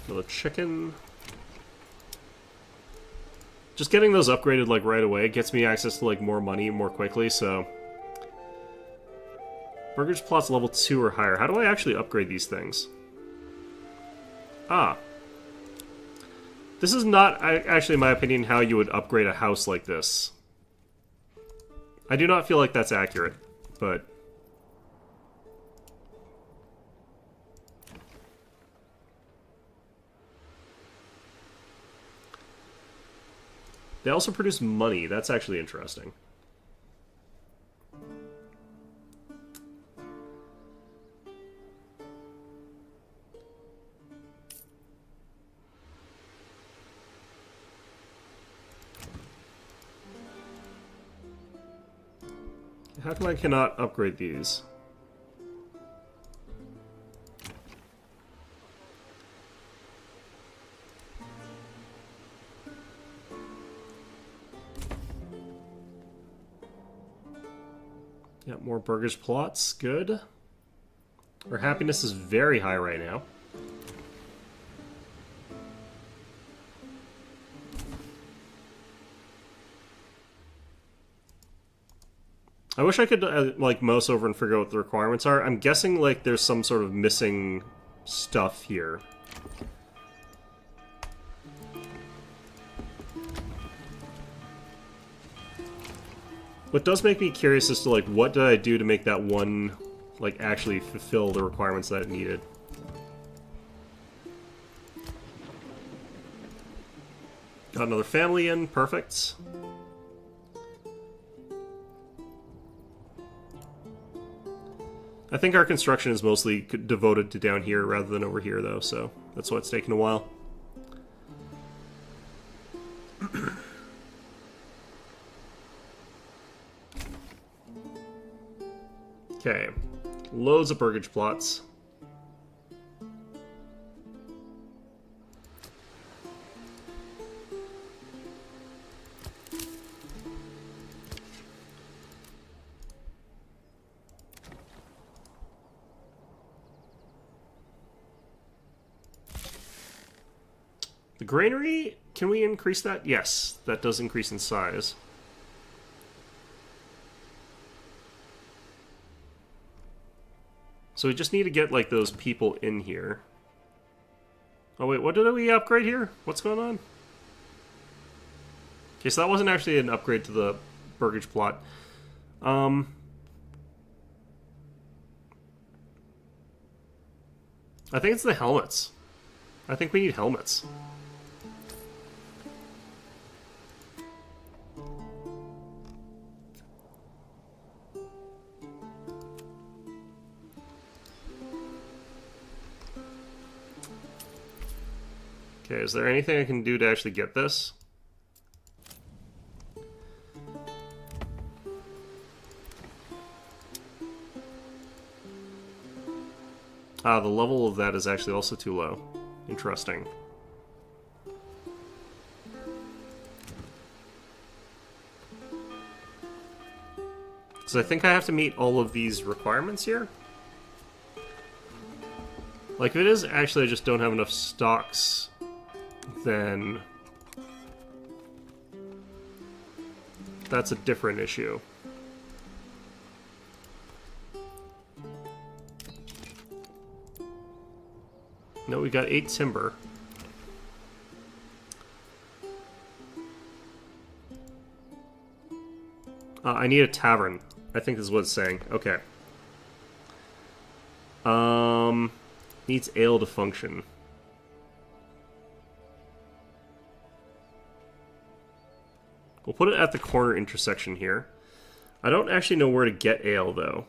[SPEAKER 1] Another chicken. Just getting those upgraded, like, right away gets me access to, like, more money more quickly, so... Burgers plots level 2 or higher. How do I actually upgrade these things? Ah. This is not, actually, in my opinion, how you would upgrade a house like this. I do not feel like that's accurate, but... They also produce money. That's actually interesting. How come I cannot upgrade these? Yeah, more burgage plots. Good. Our happiness is very high right now. I wish I could, like, mouse over and figure out what the requirements are. I'm guessing, like, there's some sort of missing stuff here. What does make me curious as to, like, what did I do to make that one, like, actually fulfill the requirements that it needed. Got another family in, perfect. I think our construction is mostly devoted to down here rather than over here, though, so that's why it's taken a while. Okay. Loads of burgage plots. The granary, can we increase that? Yes, that does increase in size. So we just need to get, like, those people in here. Oh wait, what did we upgrade here? What's going on? Okay, so that wasn't actually an upgrade to the burgage plot. I think it's the helmets. I think we need helmets. Okay, is there anything I can do to actually get this? Ah, the level of that is actually also too low. Interesting. So I think I have to meet all of these requirements here? Like, if it is actually I just don't have enough stocks, then that's a different issue. No, we got 8 timber. I need a tavern. I think this is what it's saying. Okay. Needs ale to function. We'll put it at the corner intersection here. I don't actually know where to get ale, though.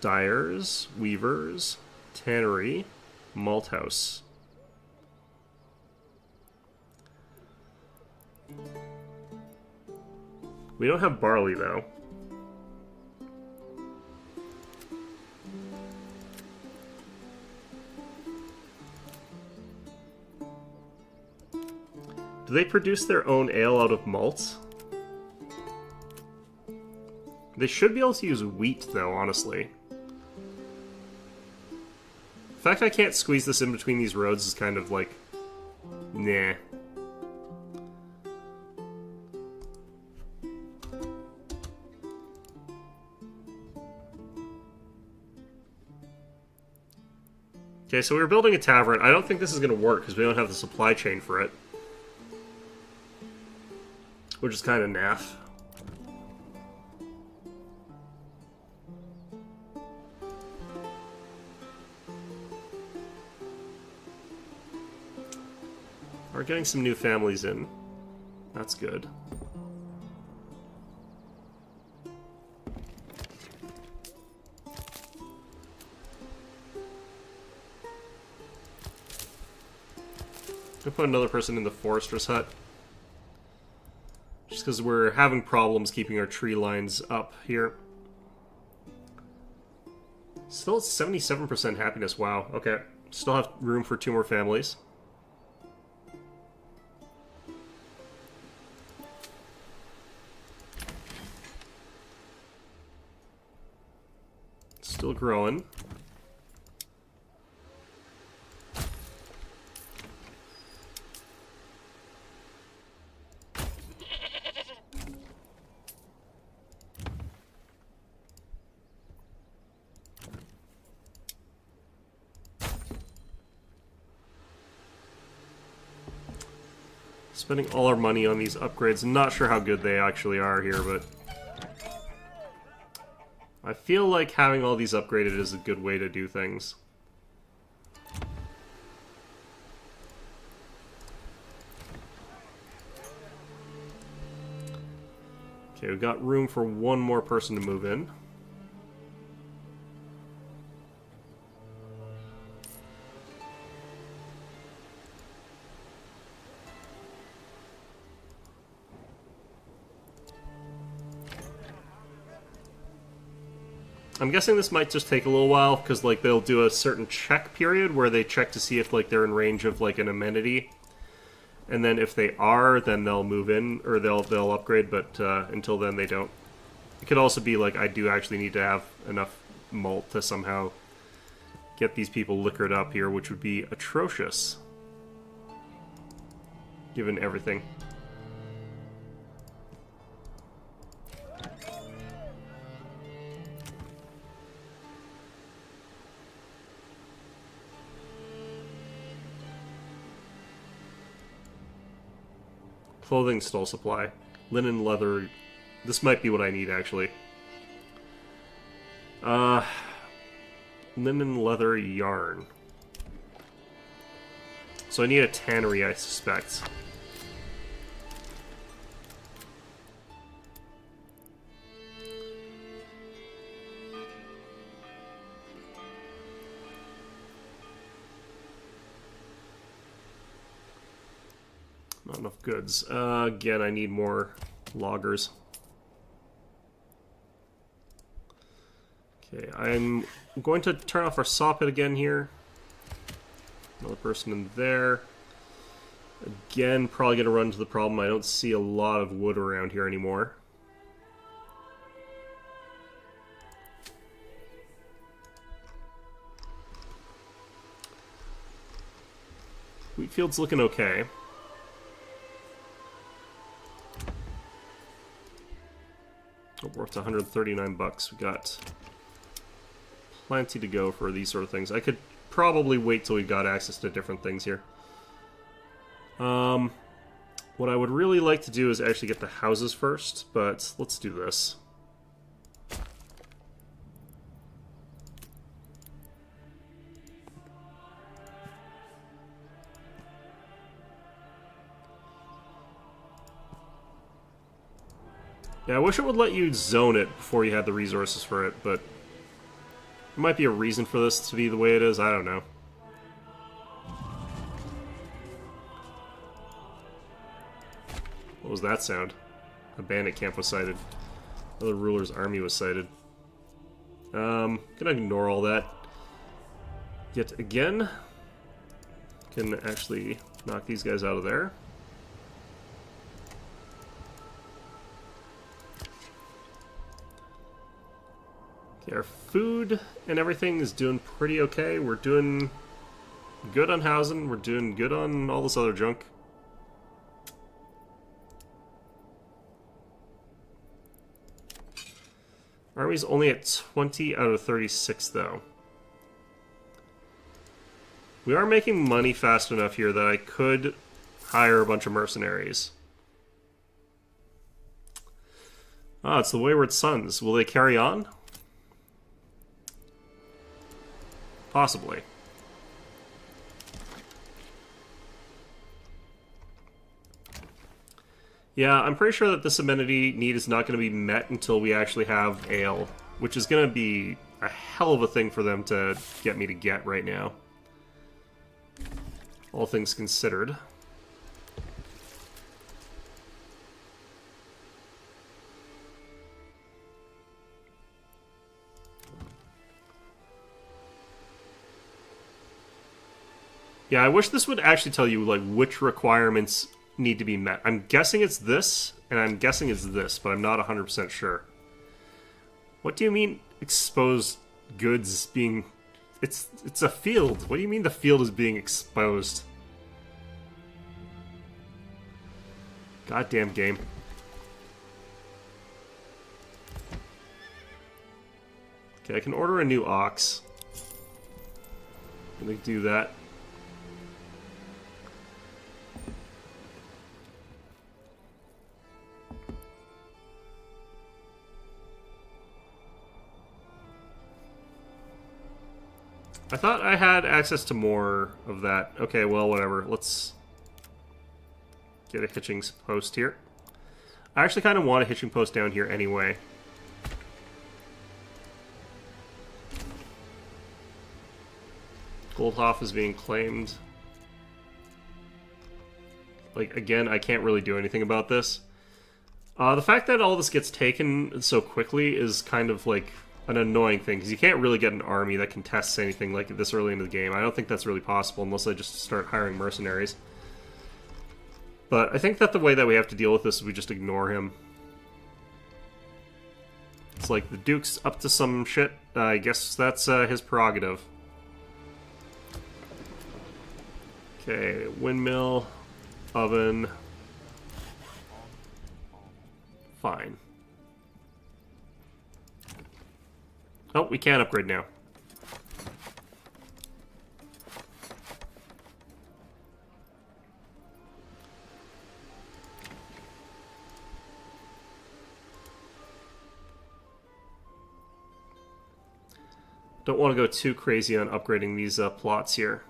[SPEAKER 1] Dyers, weavers, tannery, malt house. We don't have barley, though. Do they produce their own ale out of malt? They should be able to use wheat, though, honestly. The fact I can't squeeze this in between these roads is kind of like... nah. Okay, so we were building a tavern. I don't think this is going to work because we don't have the supply chain for it. Which is kind of naff. We're getting some new families in. That's good. I'll put another person in the forester's hut. Just because we're having problems keeping our tree lines up here. Still at 77% happiness. Wow. Okay. Still have room for 2 more families. Still growing. Spending all our money on these upgrades. I'm not sure how good they actually are here, but I feel like having all these upgraded is a good way to do things. Okay, we've got room for 1 more person to move in. I'm guessing this might just take a little while, because like they'll do a certain check period where they check to see if like they're in range of like an amenity, and then if they are, then they'll move in or they'll upgrade. But until then, they don't. It could also be like I do actually need to have enough malt to somehow get these people liquored up here, which would be atrocious, given everything. Clothing stole supply. Linen, leather. This might be what I need, actually. Linen, leather, yarn. So I need a tannery, I suspect. Not enough goods. Again, I need more loggers. Okay, I'm going to turn off our saw pit again here. Another person in there. Again, probably going to run into the problem. I don't see a lot of wood around here anymore. Wheatfield's looking okay. Oh, we're up to 139 bucks. We got plenty to go for these sort of things. I could probably wait till we got access to different things here. What I would really like to do is actually get the houses first, but let's do this. Yeah, I wish it would let you zone it before you had the resources for it, but there might be a reason for this to be the way it is. I don't know. What was that sound? A bandit camp was sighted. Another ruler's army was sighted. Gonna ignore all that. Yet again, can actually knock these guys out of there. Our food and everything is doing pretty okay. We're doing good on housing. We're doing good on all this other junk. Army's only at 20 out of 36, though. We are making money fast enough here that I could hire a bunch of mercenaries. Ah, it's the Wayward Sons. Will they carry on? Possibly. Yeah, I'm pretty sure that this amenity need is not going to be met until we actually have ale, which is going to be a hell of a thing for them to get me to get right now. All things considered. Yeah, I wish this would actually tell you, like, which requirements need to be met. I'm guessing it's this, and I'm guessing it's this, but I'm not 100% sure. What do you mean, exposed goods being... It's a field. What do you mean the field is being exposed? Goddamn game. Okay, I can order a new ox. I'm gonna do that. I thought I had access to more of that. Okay, well, whatever. Let's get a hitching post here. I actually kind of want a hitching post down here anyway. Goldhoff is being claimed. Like, again, I can't really do anything about this. The fact that all this gets taken so quickly is kind of, like, an annoying thing, because you can't really get an army that contests anything like this early into the game. I don't think that's really possible unless I just start hiring mercenaries. But I think that the way that we have to deal with this is we just ignore him. It's like the Duke's up to some shit. I guess that's his prerogative. Okay, windmill, oven. Fine. Oh, we can upgrade now. Don't want to go too crazy on upgrading these plots here.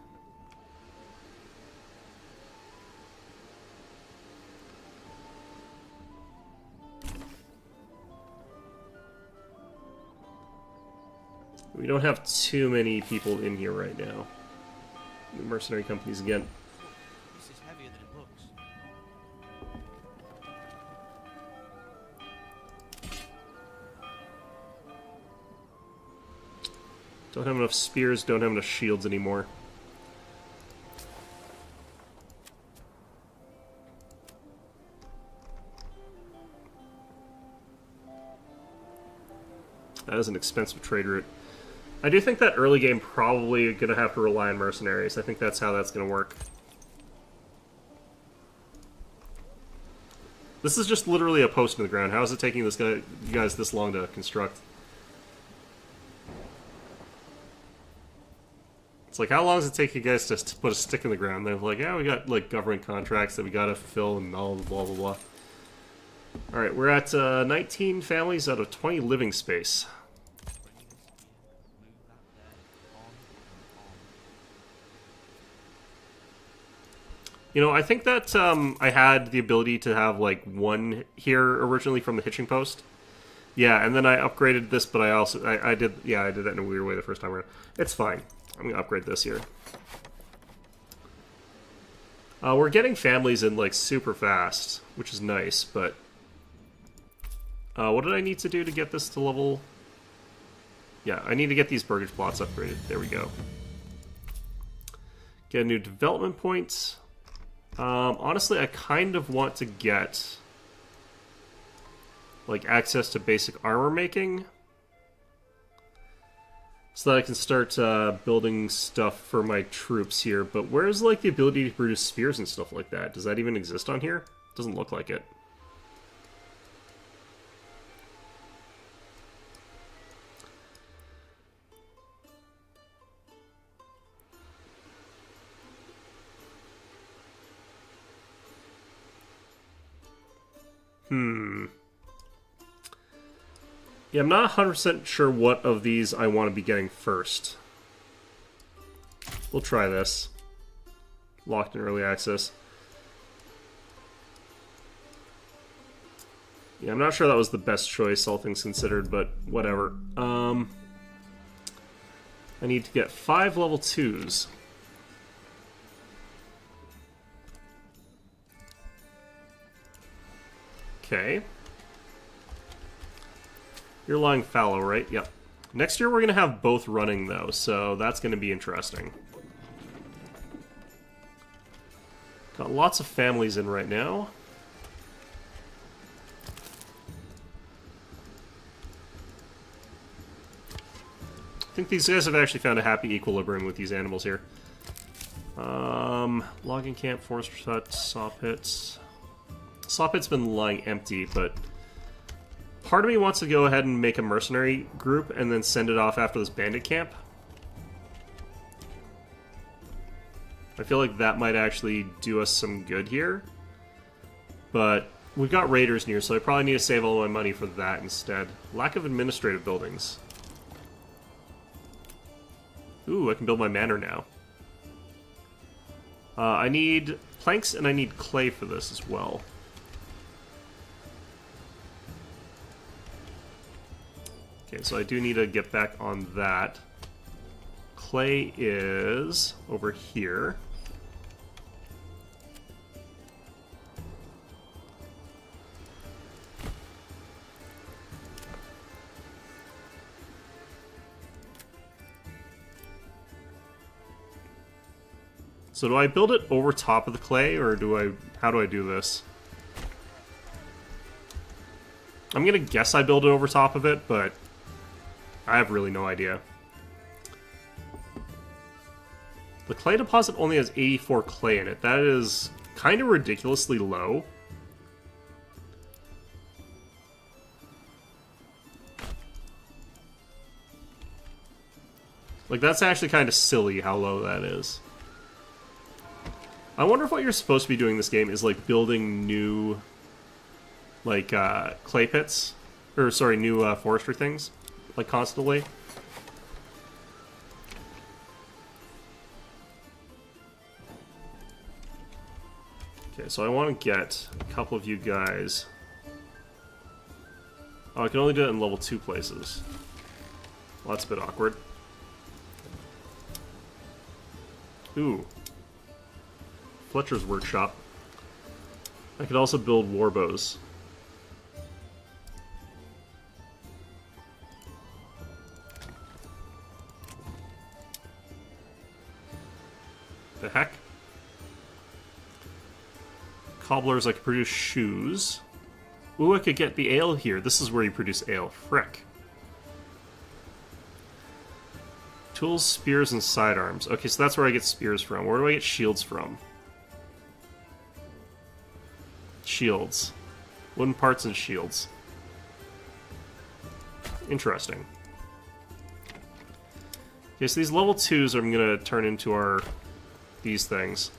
[SPEAKER 1] We don't have too many people in here right now. The mercenary companies again.
[SPEAKER 2] This is heavier than it looks.
[SPEAKER 1] Don't have enough spears, don't have enough shields anymore. That is an expensive trade route. I do think that early game probably going to have to rely on mercenaries. I think that's how that's going to work. This is just literally a post in the ground. How is it taking this guy, you guys this long to construct? It's like, how long does it take you guys to put a stick in the ground? They're like, yeah, we got like government contracts that we got to fulfill and all blah blah blah. All right, we're at 19 families out of 20 living space. You know, I think that I had the ability to have, like, one here originally from the hitching post. Yeah, and then I upgraded this, but I did that in a weird way the first time around. It's fine. I'm going to upgrade this here. We're getting families in, like, super fast, which is nice, but... what did I need to do to get this to level... Yeah, I need to get these burgage plots upgraded. There we go. Get a new development point. Honestly, I kind of want to get like access to basic armor making so that I can start building stuff for my troops here. But where's like the ability to produce spears and stuff like that? Does that even exist on here? Doesn't look like it. Yeah, I'm not 100% sure what of these I want to be getting first. We'll try this. Locked in early access. Yeah, I'm not sure that was the best choice, all things considered, but whatever. I need to get 5 level 2s. Okay. You're lying fallow, right? Yep. Next year we're going to have both running, though, so that's going to be interesting. Got lots of families in right now. I think these guys have actually found a happy equilibrium with these animals here. Logging camp, forester hut, saw pits. Saw pit's been lying empty, but part of me wants to go ahead and make a mercenary group and then send it off after this bandit camp. I feel like that might actually do us some good here. But we've got raiders near, so I probably need to save all my money for that instead. Lack of administrative buildings. Ooh, I can build my manor now. I need planks and I need clay for this as well. Okay, so I do need to get back on that. Clay is over here. So do I build it over top of the clay, or how do I do this? I'm gonna guess I build it over top of it, but I have really no idea. The clay deposit only has 84 clay in it. That is kind of ridiculously low. Like, that's actually kind of silly how low that is. I wonder if what you're supposed to be doing in this game is, like, building new, like, clay pits. Or, sorry, new forestry things. Like, constantly. Okay, so I want to get a couple of you guys. Oh, I can only do it in level 2 places. Well, that's a bit awkward. Ooh. Fletcher's workshop. I could also build warbows. The heck? Cobblers, I could produce shoes. Ooh, I could get the ale here. This is where you produce ale. Frick. Tools, spears, and sidearms. Okay, so that's where I get spears from. Where do I get shields from? Shields. Wooden parts and shields. Interesting. Okay, so these level 2s I'm going to turn into these things.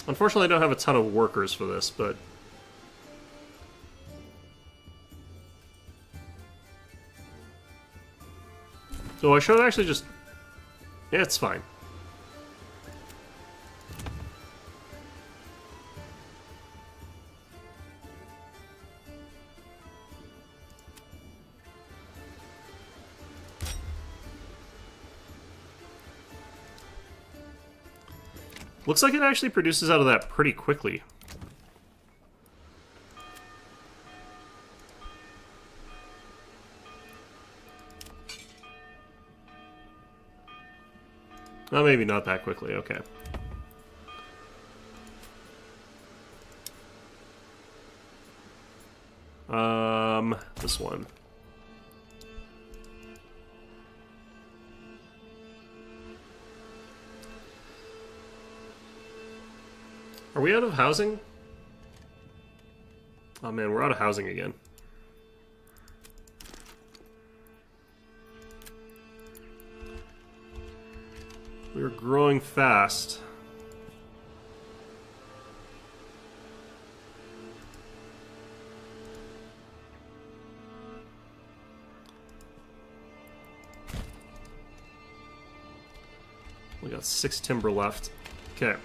[SPEAKER 1] Unfortunately, I don't have a ton of workers for this, but... So I should actually just... Yeah, it's fine. Looks like it actually produces out of that pretty quickly. Oh, maybe not that quickly, okay. This one. Are we out of housing? Oh man, we're out of housing again. We are growing fast. We got 6 timber left. Okay.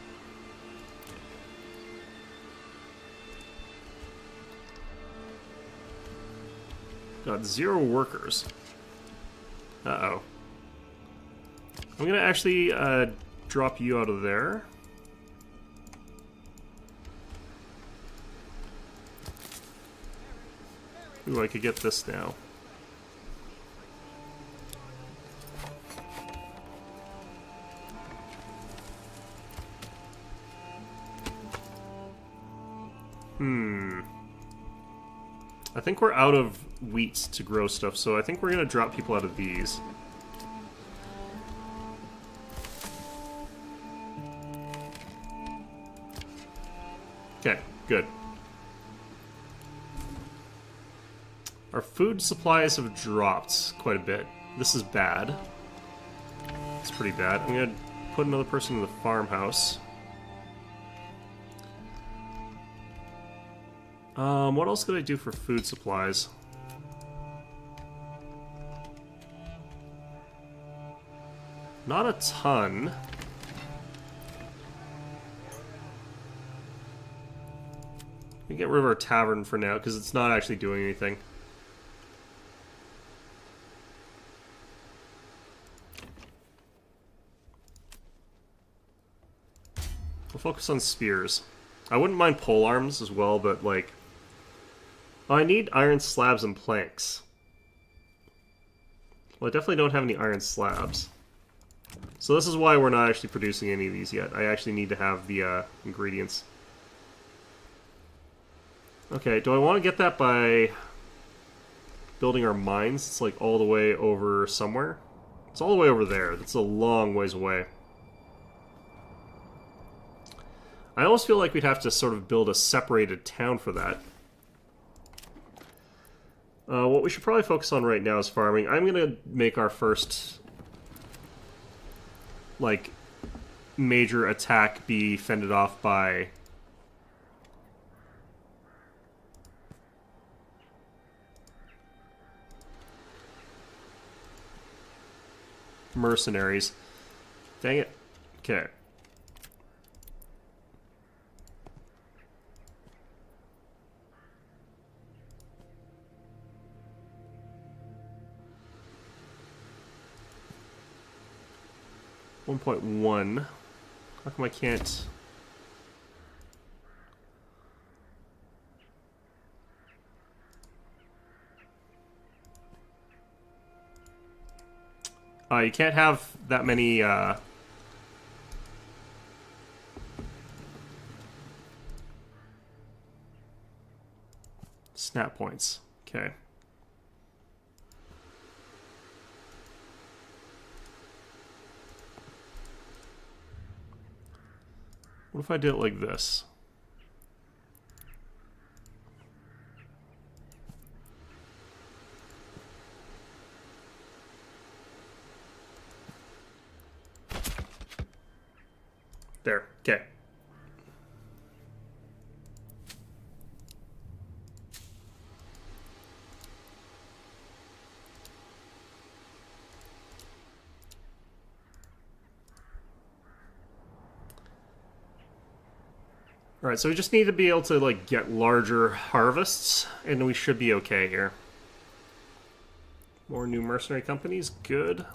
[SPEAKER 1] Got 0 workers. Uh-oh. I'm gonna actually drop you out of there. Ooh, I could get this now. I think we're out of wheat to grow stuff, so I think we're going to drop people out of these. Okay, good. Our food supplies have dropped quite a bit. This is bad. It's pretty bad. I'm going to put another person in the farmhouse. What else could I do for food supplies? Not a ton. We can get rid of our tavern for now, because it's not actually doing anything. We'll focus on spears. I wouldn't mind pole arms as well, but like... Oh, I need iron slabs and planks. Well, I definitely don't have any iron slabs. So this is why we're not actually producing any of these yet. I actually need to have the ingredients. Okay, do I want to get that by building our mines? It's like all the way over somewhere. It's all the way over there. That's a long ways away. I almost feel like we'd have to sort of build a separated town for that. What we should probably focus on right now is farming. I'm going to make our first, like, major attack be fended off by... mercenaries. Dang it. Okay. .1. How come I can't... you can't have that many, snap points. Okay. What if I did it like this? There. Okay. Alright, so we just need to be able to, like, get larger harvests, and we should be okay here. More new mercenary companies, good.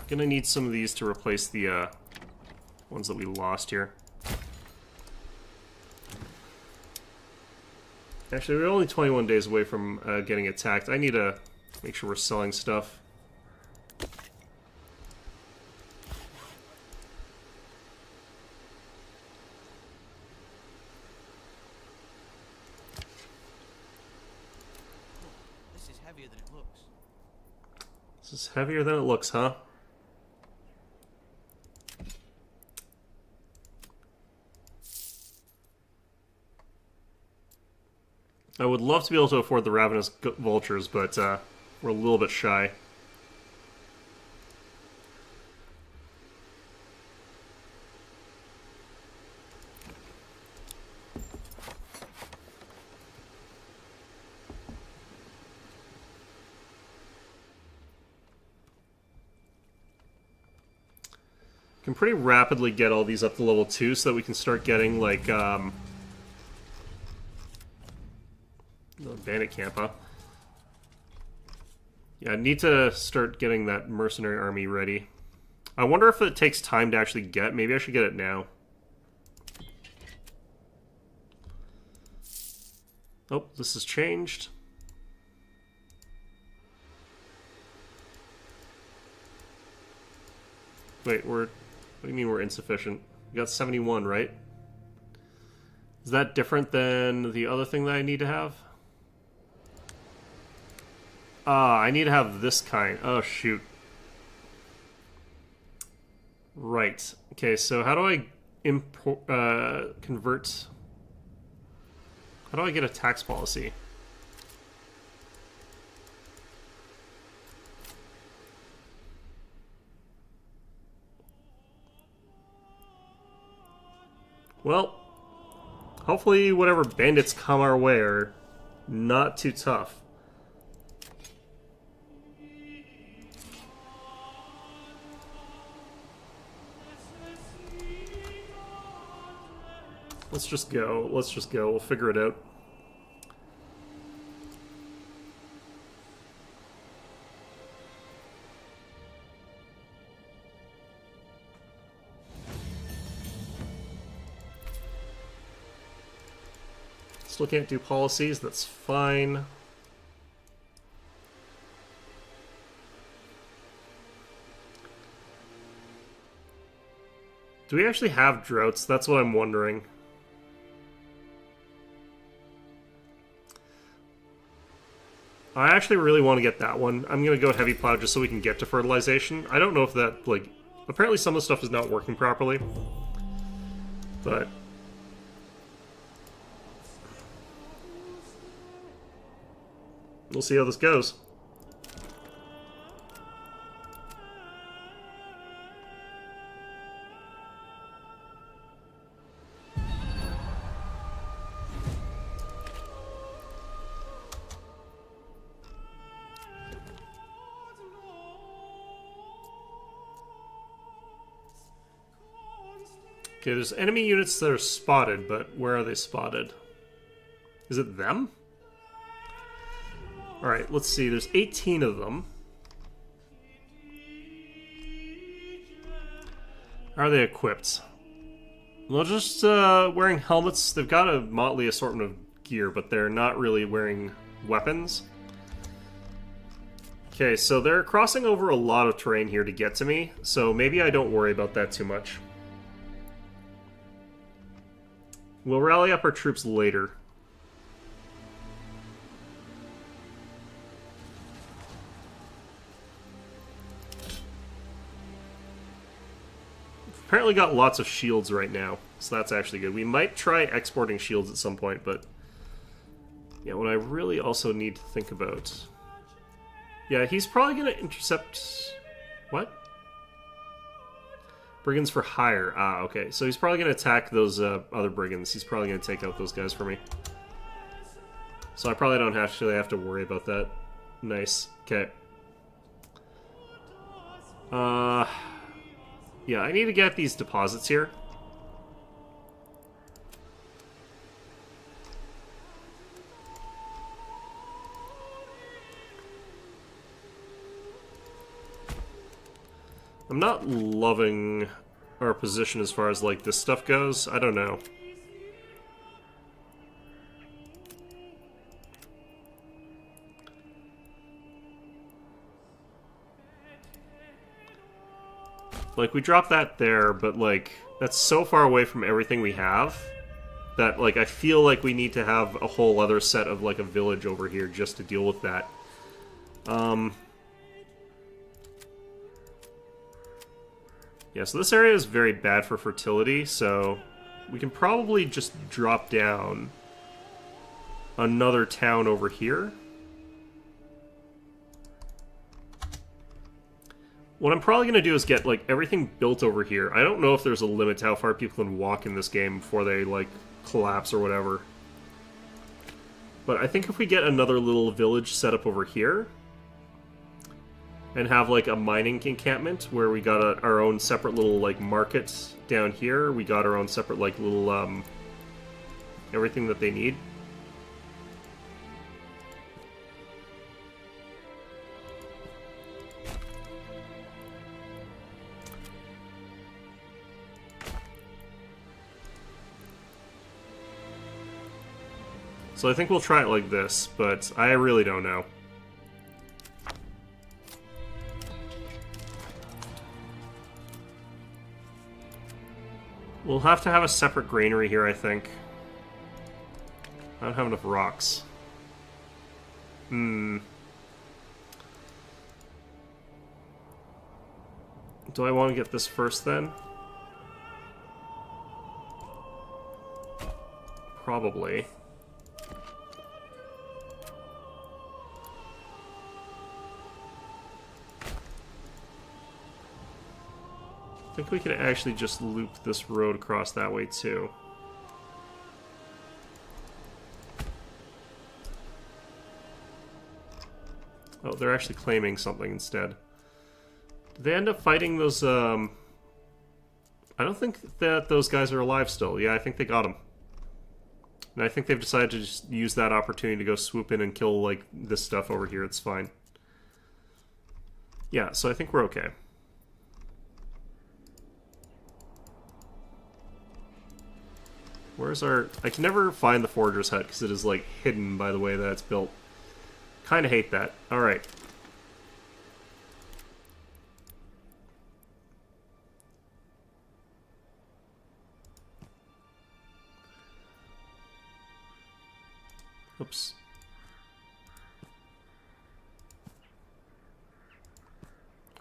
[SPEAKER 1] Gonna need some of these to replace the, ones that we lost here. Actually, we're only 21 days away from, getting attacked. I need to make sure we're selling stuff.
[SPEAKER 2] This is heavier than it looks.
[SPEAKER 1] This is heavier than it looks, huh? I would love to be able to afford the ravenous vultures, but we're a little bit shy. Can pretty rapidly get all these up to level 2 so that we can start getting, like, the bandit camp, huh? Yeah, I need to start getting that mercenary army ready. I wonder if it takes time to actually get. Maybe I should get it now. Oh, this has changed. Wait, what do you mean we're insufficient? We got 71, right? Is that different than the other thing that I need to have? I need to have this kind. Oh, shoot. Right. Okay, so how do I convert... How do I get a tax policy? Well, hopefully whatever bandits come our way are not too tough. Let's just go. Let's just go. We'll figure it out. Still can't do policies. That's fine. Do we actually have droughts? That's what I'm wondering. I actually really want to get that one. I'm going to go heavy plow just so we can get to fertilization. I don't know if that, like... Apparently some of the stuff is not working properly. But... we'll see how this goes. Okay, there's enemy units that are spotted, but where are they spotted? Is it them? Alright, let's see. There's 18 of them. How are they equipped? Well, just wearing helmets. They've got a motley assortment of gear, but they're not really wearing weapons. Okay, so they're crossing over a lot of terrain here to get to me, so maybe I don't worry about that too much. We'll rally up our troops later. Apparently got lots of shields right now, so that's actually good. We might try exporting shields at some point, but... yeah, what I really also need to think about... yeah, he's probably going to intercept... what? Brigands for hire. Ah, okay. So he's probably going to attack those other brigands. He's probably going to take out those guys for me. So I probably don't actually have to worry about that. Nice. Okay. Yeah, I need to get these deposits here. I'm not loving our position as far as, like, this stuff goes. I don't know. Like, we dropped that there, but, like, that's so far away from everything we have that, like, I feel like we need to have a whole other set of, like, a village over here just to deal with that. Yeah, so this area is very bad for fertility, so we can probably just drop down another town over here. What I'm probably going to do is get, like, everything built over here. I don't know if there's a limit to how far people can walk in this game before they, like, collapse or whatever. But I think if we get another little village set up over here... and have, like, a mining encampment where we got our own separate little, like, market down here. We got our own separate, like, little, everything that they need. So I think we'll try it like this, but I really don't know. We'll have to have a separate granary here, I think. I don't have enough rocks. Do I want to get this first, then? Probably. I think we could actually just loop this road across that way, too. Oh, they're actually claiming something instead. Did they end up fighting those, I don't think that those guys are alive still. Yeah, I think they got them. And I think they've decided to just use that opportunity to go swoop in and kill, like, this stuff over here. It's fine. Yeah, so I think we're okay. Where's our... I can never find the forager's hut because it is, like, hidden by the way that it's built. Kind of hate that. Alright. Oops.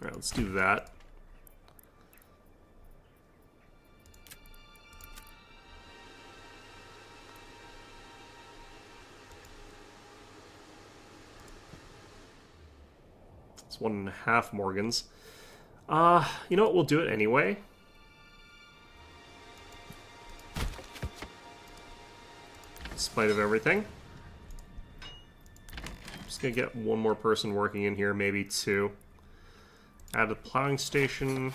[SPEAKER 1] Alright, let's do that. It's 1.5 Morgans. You know what? We'll do it anyway. In spite of everything. Just gonna get one more person working in here, maybe two. Add a plowing station.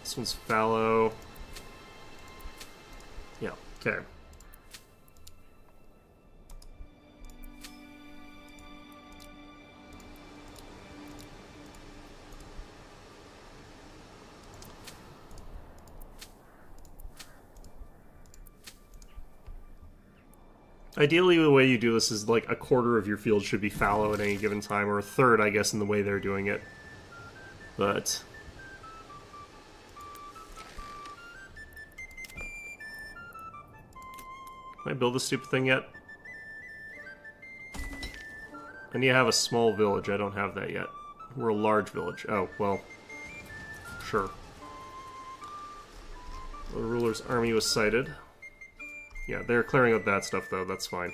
[SPEAKER 1] This one's fallow. Yeah, okay. Ideally, the way you do this is like a quarter of your field should be fallow at any given time, or a third, I guess, in the way they're doing it. But... can I build this stupid thing yet? I need to have a small village. I don't have that yet. We're a large village. Oh, well. Sure. The ruler's army was sighted. Yeah, they're clearing up that stuff, though. That's fine.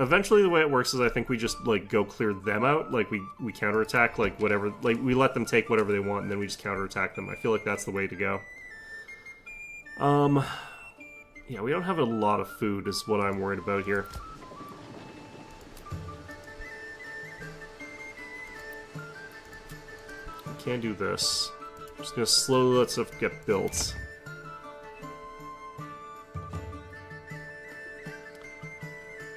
[SPEAKER 1] Eventually, the way it works is I think we just, like, go clear them out. Like, we counterattack, like, whatever... like, we let them take whatever they want, and then we just counterattack them. I feel like that's the way to go. Yeah, we don't have a lot of food, is what I'm worried about here. I can do this. I'm just gonna slowly let stuff get built.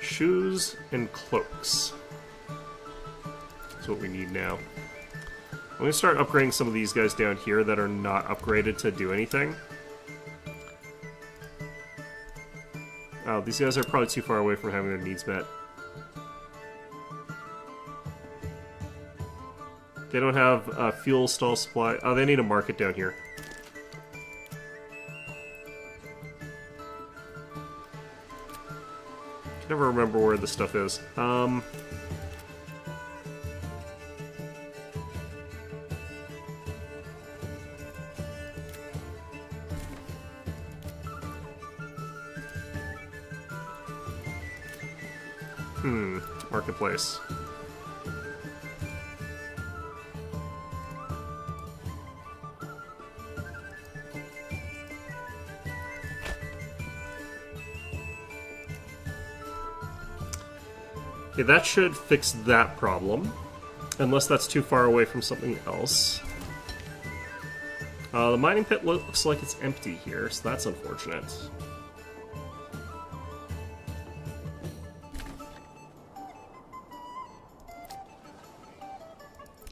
[SPEAKER 1] Shoes and cloaks. That's what we need now. I'm going to start upgrading some of these guys down here that are not upgraded to do anything. Oh, these guys are probably too far away from having their needs met. They don't have fuel stall supply. Oh, they need a market down here. Never remember where the stuff is. Marketplace. Okay, that should fix that problem. Unless that's too far away from something else. The mining pit looks like it's empty here, so that's unfortunate.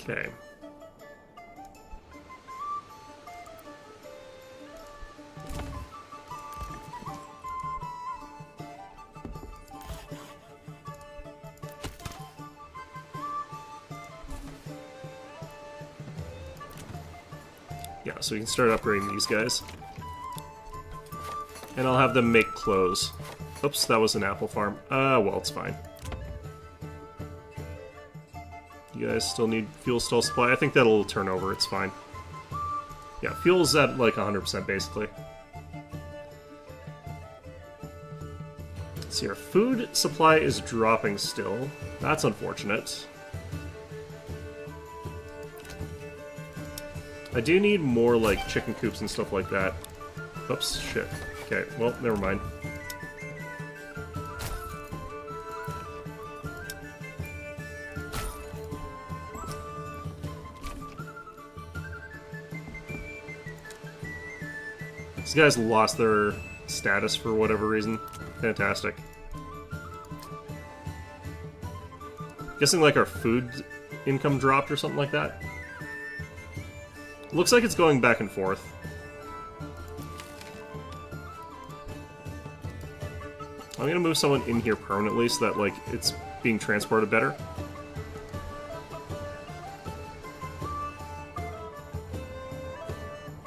[SPEAKER 1] Okay. Yeah, so we can start upgrading these guys. And I'll have them make clothes. Oops, that was an apple farm. Well, it's fine. You guys still need fuel stall supply? I think that'll turn over, it's fine. Yeah, fuel's at like 100% basically. Let's see, our food supply is dropping still. That's unfortunate. I do need more like chicken coops and stuff like that. Oops, shit. Okay, well, never mind. These guys lost their status for whatever reason. Fantastic. Guessing like our food income dropped or something like that. Looks like it's going back and forth. I'm gonna move someone in here permanently so that like it's being transported better.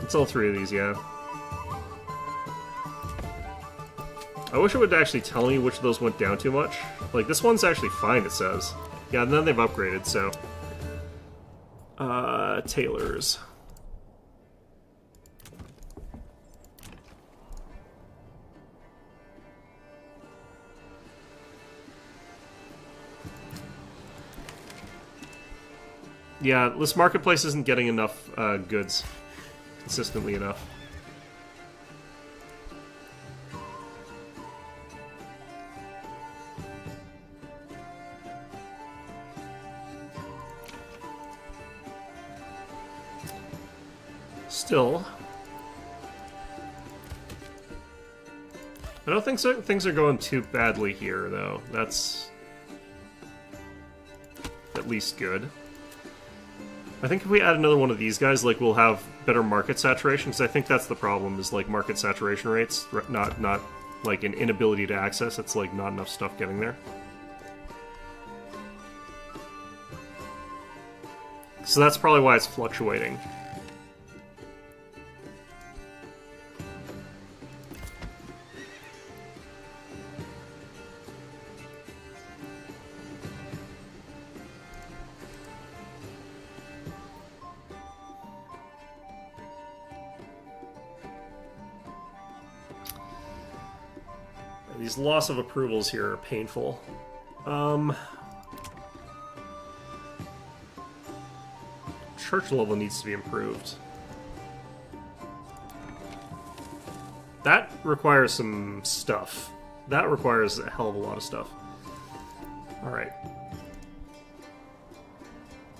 [SPEAKER 1] It's all three of these, yeah. I wish it would actually tell me which of those went down too much. Like, this one's actually fine, it says. Yeah, and then they've upgraded, so... tailors. Yeah, this marketplace isn't getting enough goods consistently enough. Still, I don't think so. Things are going too badly here, though. That's at least good. I think if we add another one of these guys, like, we'll have better market saturation, because I think that's the problem, is, like, market saturation rates, not, like, an inability to access, it's, like, not enough stuff getting there. So that's probably why it's fluctuating. These loss of approvals here are painful. Church level needs to be improved. That requires some stuff. That requires a hell of a lot of stuff. Alright.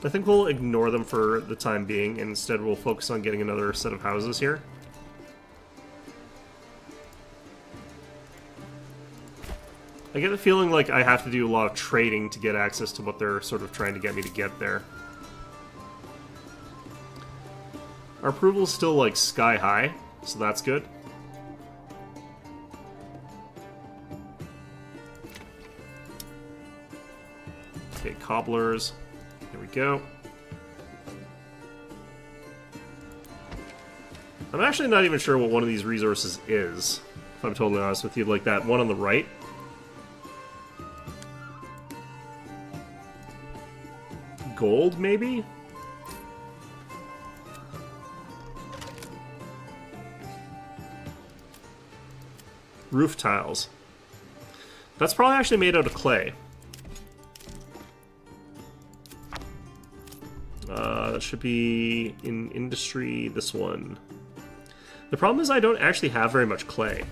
[SPEAKER 1] I think we'll ignore them for the time being, and instead we'll focus on getting another set of houses here. I get the feeling like I have to do a lot of trading to get access to what they're sort of trying to get me to get there. Our approval's still, like, sky high, so that's good. Okay, cobblers. Here we go. I'm actually not even sure what one of these resources is, if I'm totally honest with you. Like that one on the right. Gold, maybe? Roof tiles. That's probably actually made out of clay. That should be in industry, this one. The problem is I don't actually have very much clay.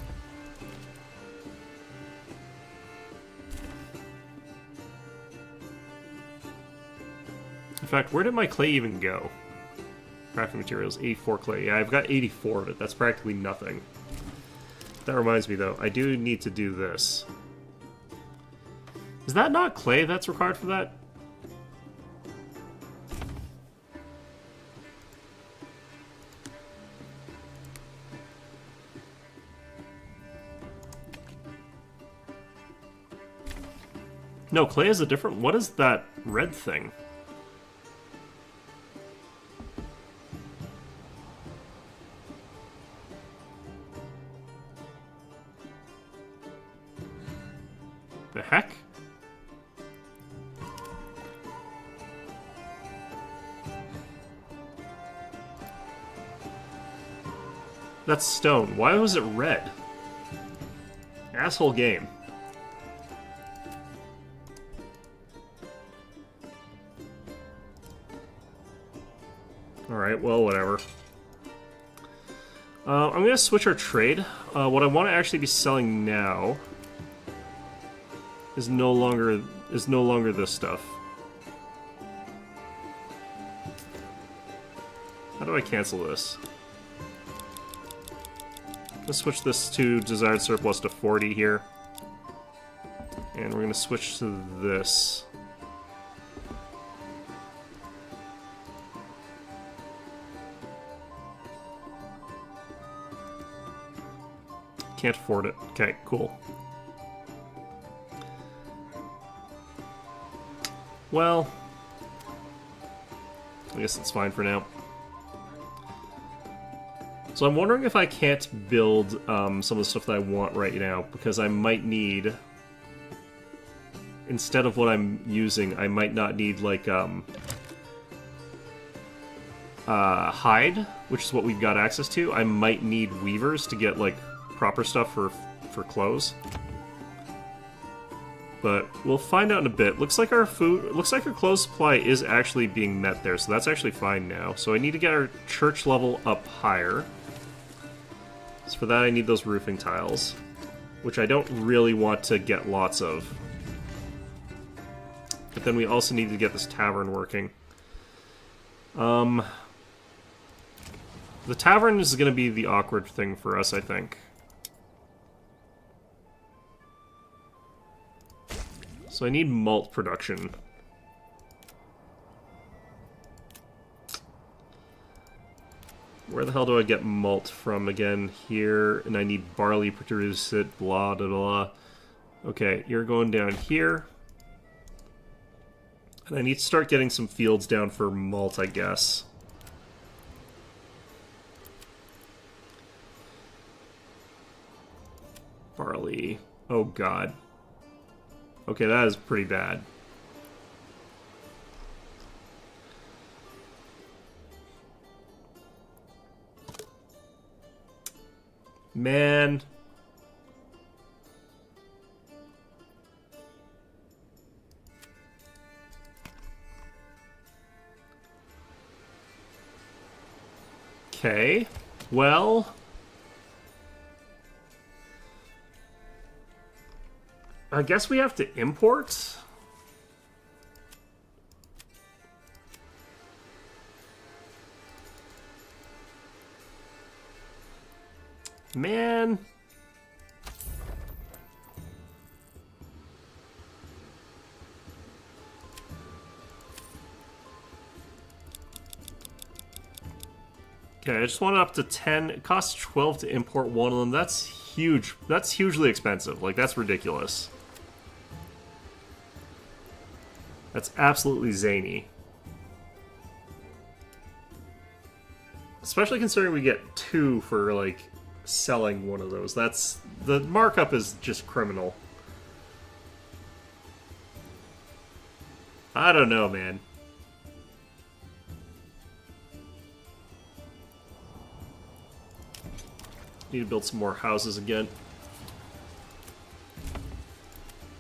[SPEAKER 1] In fact, where did my clay even go? Crafting materials, 84 clay. Yeah, I've got 84 of it. That's practically nothing. That reminds me, though, I do need to do this. Is that not clay that's required for that? No, clay is a different... What is that red thing? The heck? That's stone. Why was it red? Asshole game. Alright, well, whatever. I'm gonna switch our trade. What I want to actually be selling now is no longer this stuff. How do I cancel this? Let's switch this to desired surplus to 40 here. And we're gonna switch to this. Can't afford it. Okay, cool. Well, I guess it's fine for now. So I'm wondering if I can't build some of the stuff that I want right now, because I might need, instead of what I'm using, I might not need, like, hide, which is what we've got access to. I might need weavers to get, like, proper stuff for clothes. But we'll find out in a bit. Looks like our clothes supply is actually being met there, so that's actually fine now. So I need to get our church level up higher. So for that I need those roofing tiles, which I don't really want to get lots of. But then we also need to get this tavern working. The tavern is going to be the awkward thing for us, I think. So I need malt production. Where the hell do I get malt from again? Here, and I need barley to produce it, blah, blah, blah. Okay, you're going down here. And I need to start getting some fields down for malt, I guess. Barley. Oh, God. Okay, that is pretty bad. Man. Okay. Well, I guess we have to import. Man. Okay, I just want it up to 10. It costs 12 to import one of them. That's huge. That's hugely expensive. Like, that's ridiculous. That's absolutely zany. Especially considering we get 2 for, like, selling one of those. That's... the markup is just criminal. I don't know, man. Need to build some more houses again.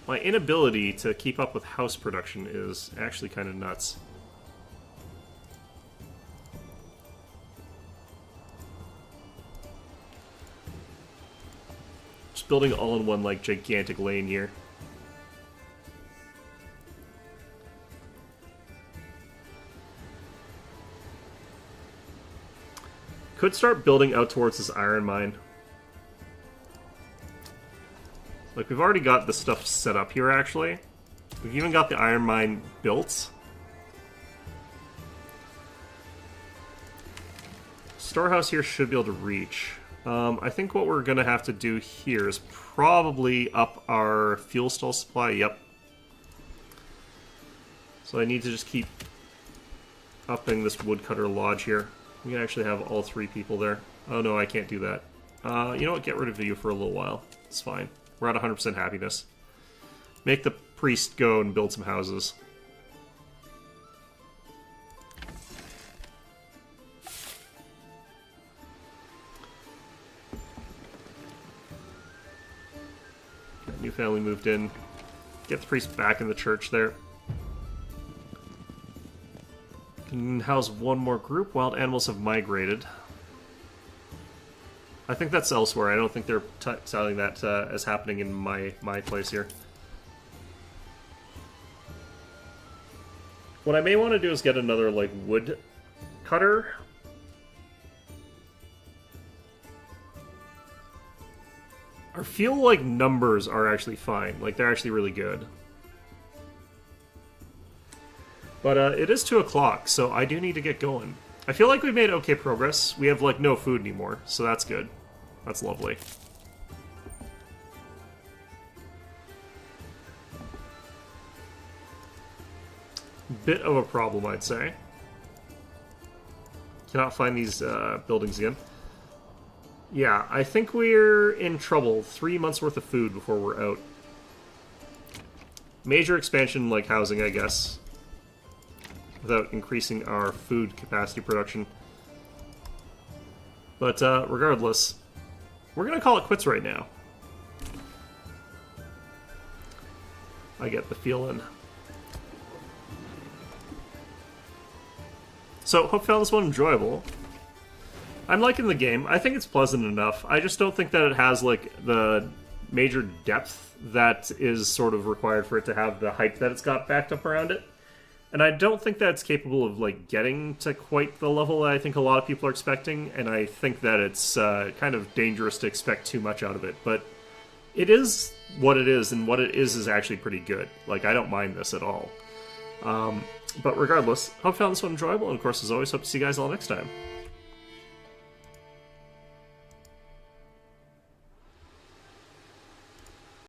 [SPEAKER 1] My inability to keep up with house production is actually kind of nuts. Just building all in one, like, gigantic lane here. Could start building out towards this iron mine. Like, we've already got the stuff set up here, actually. We've even got the iron mine built. Storehouse here should be able to reach. I think what we're going to have to do here is probably up our fuel stall supply. Yep. So I need to just keep upping this woodcutter lodge here. We can actually have all 3 people there. Oh no, I can't do that. You know what? Get rid of you for a little while. It's fine. We're at 100% happiness. Make the priest go and build some houses. New family moved in. Get the priest back in the church there. Can house one more group. Wild animals have migrated. I think that's elsewhere. I don't think they're telling that as happening in my place here. What I may want to do is get another, like, wood cutter. I feel like numbers are actually fine. Like, they're actually really good. But it is 2 o'clock, so I do need to get going. I feel like we've made okay progress. We have, like, no food anymore, so that's good. That's lovely. Bit of a problem, I'd say. Cannot find these buildings again. Yeah, I think we're in trouble. 3 months worth of food before we're out. Major expansion, like housing, I guess. Without increasing our food capacity production. But regardless, we're going to call it quits right now. I get the feeling. So, hope you found this one enjoyable. I'm liking the game. I think it's pleasant enough. I just don't think that it has, like, the major depth that is sort of required for it to have the hype that it's got backed up around it. And I don't think that it's capable of, like, getting to quite the level that I think a lot of people are expecting, and I think that it's kind of dangerous to expect too much out of it. But it is what it is, and what it is actually pretty good. Like, I don't mind this at all. But regardless, hope you found this one enjoyable, and of course, as always, hope to see you guys all next time.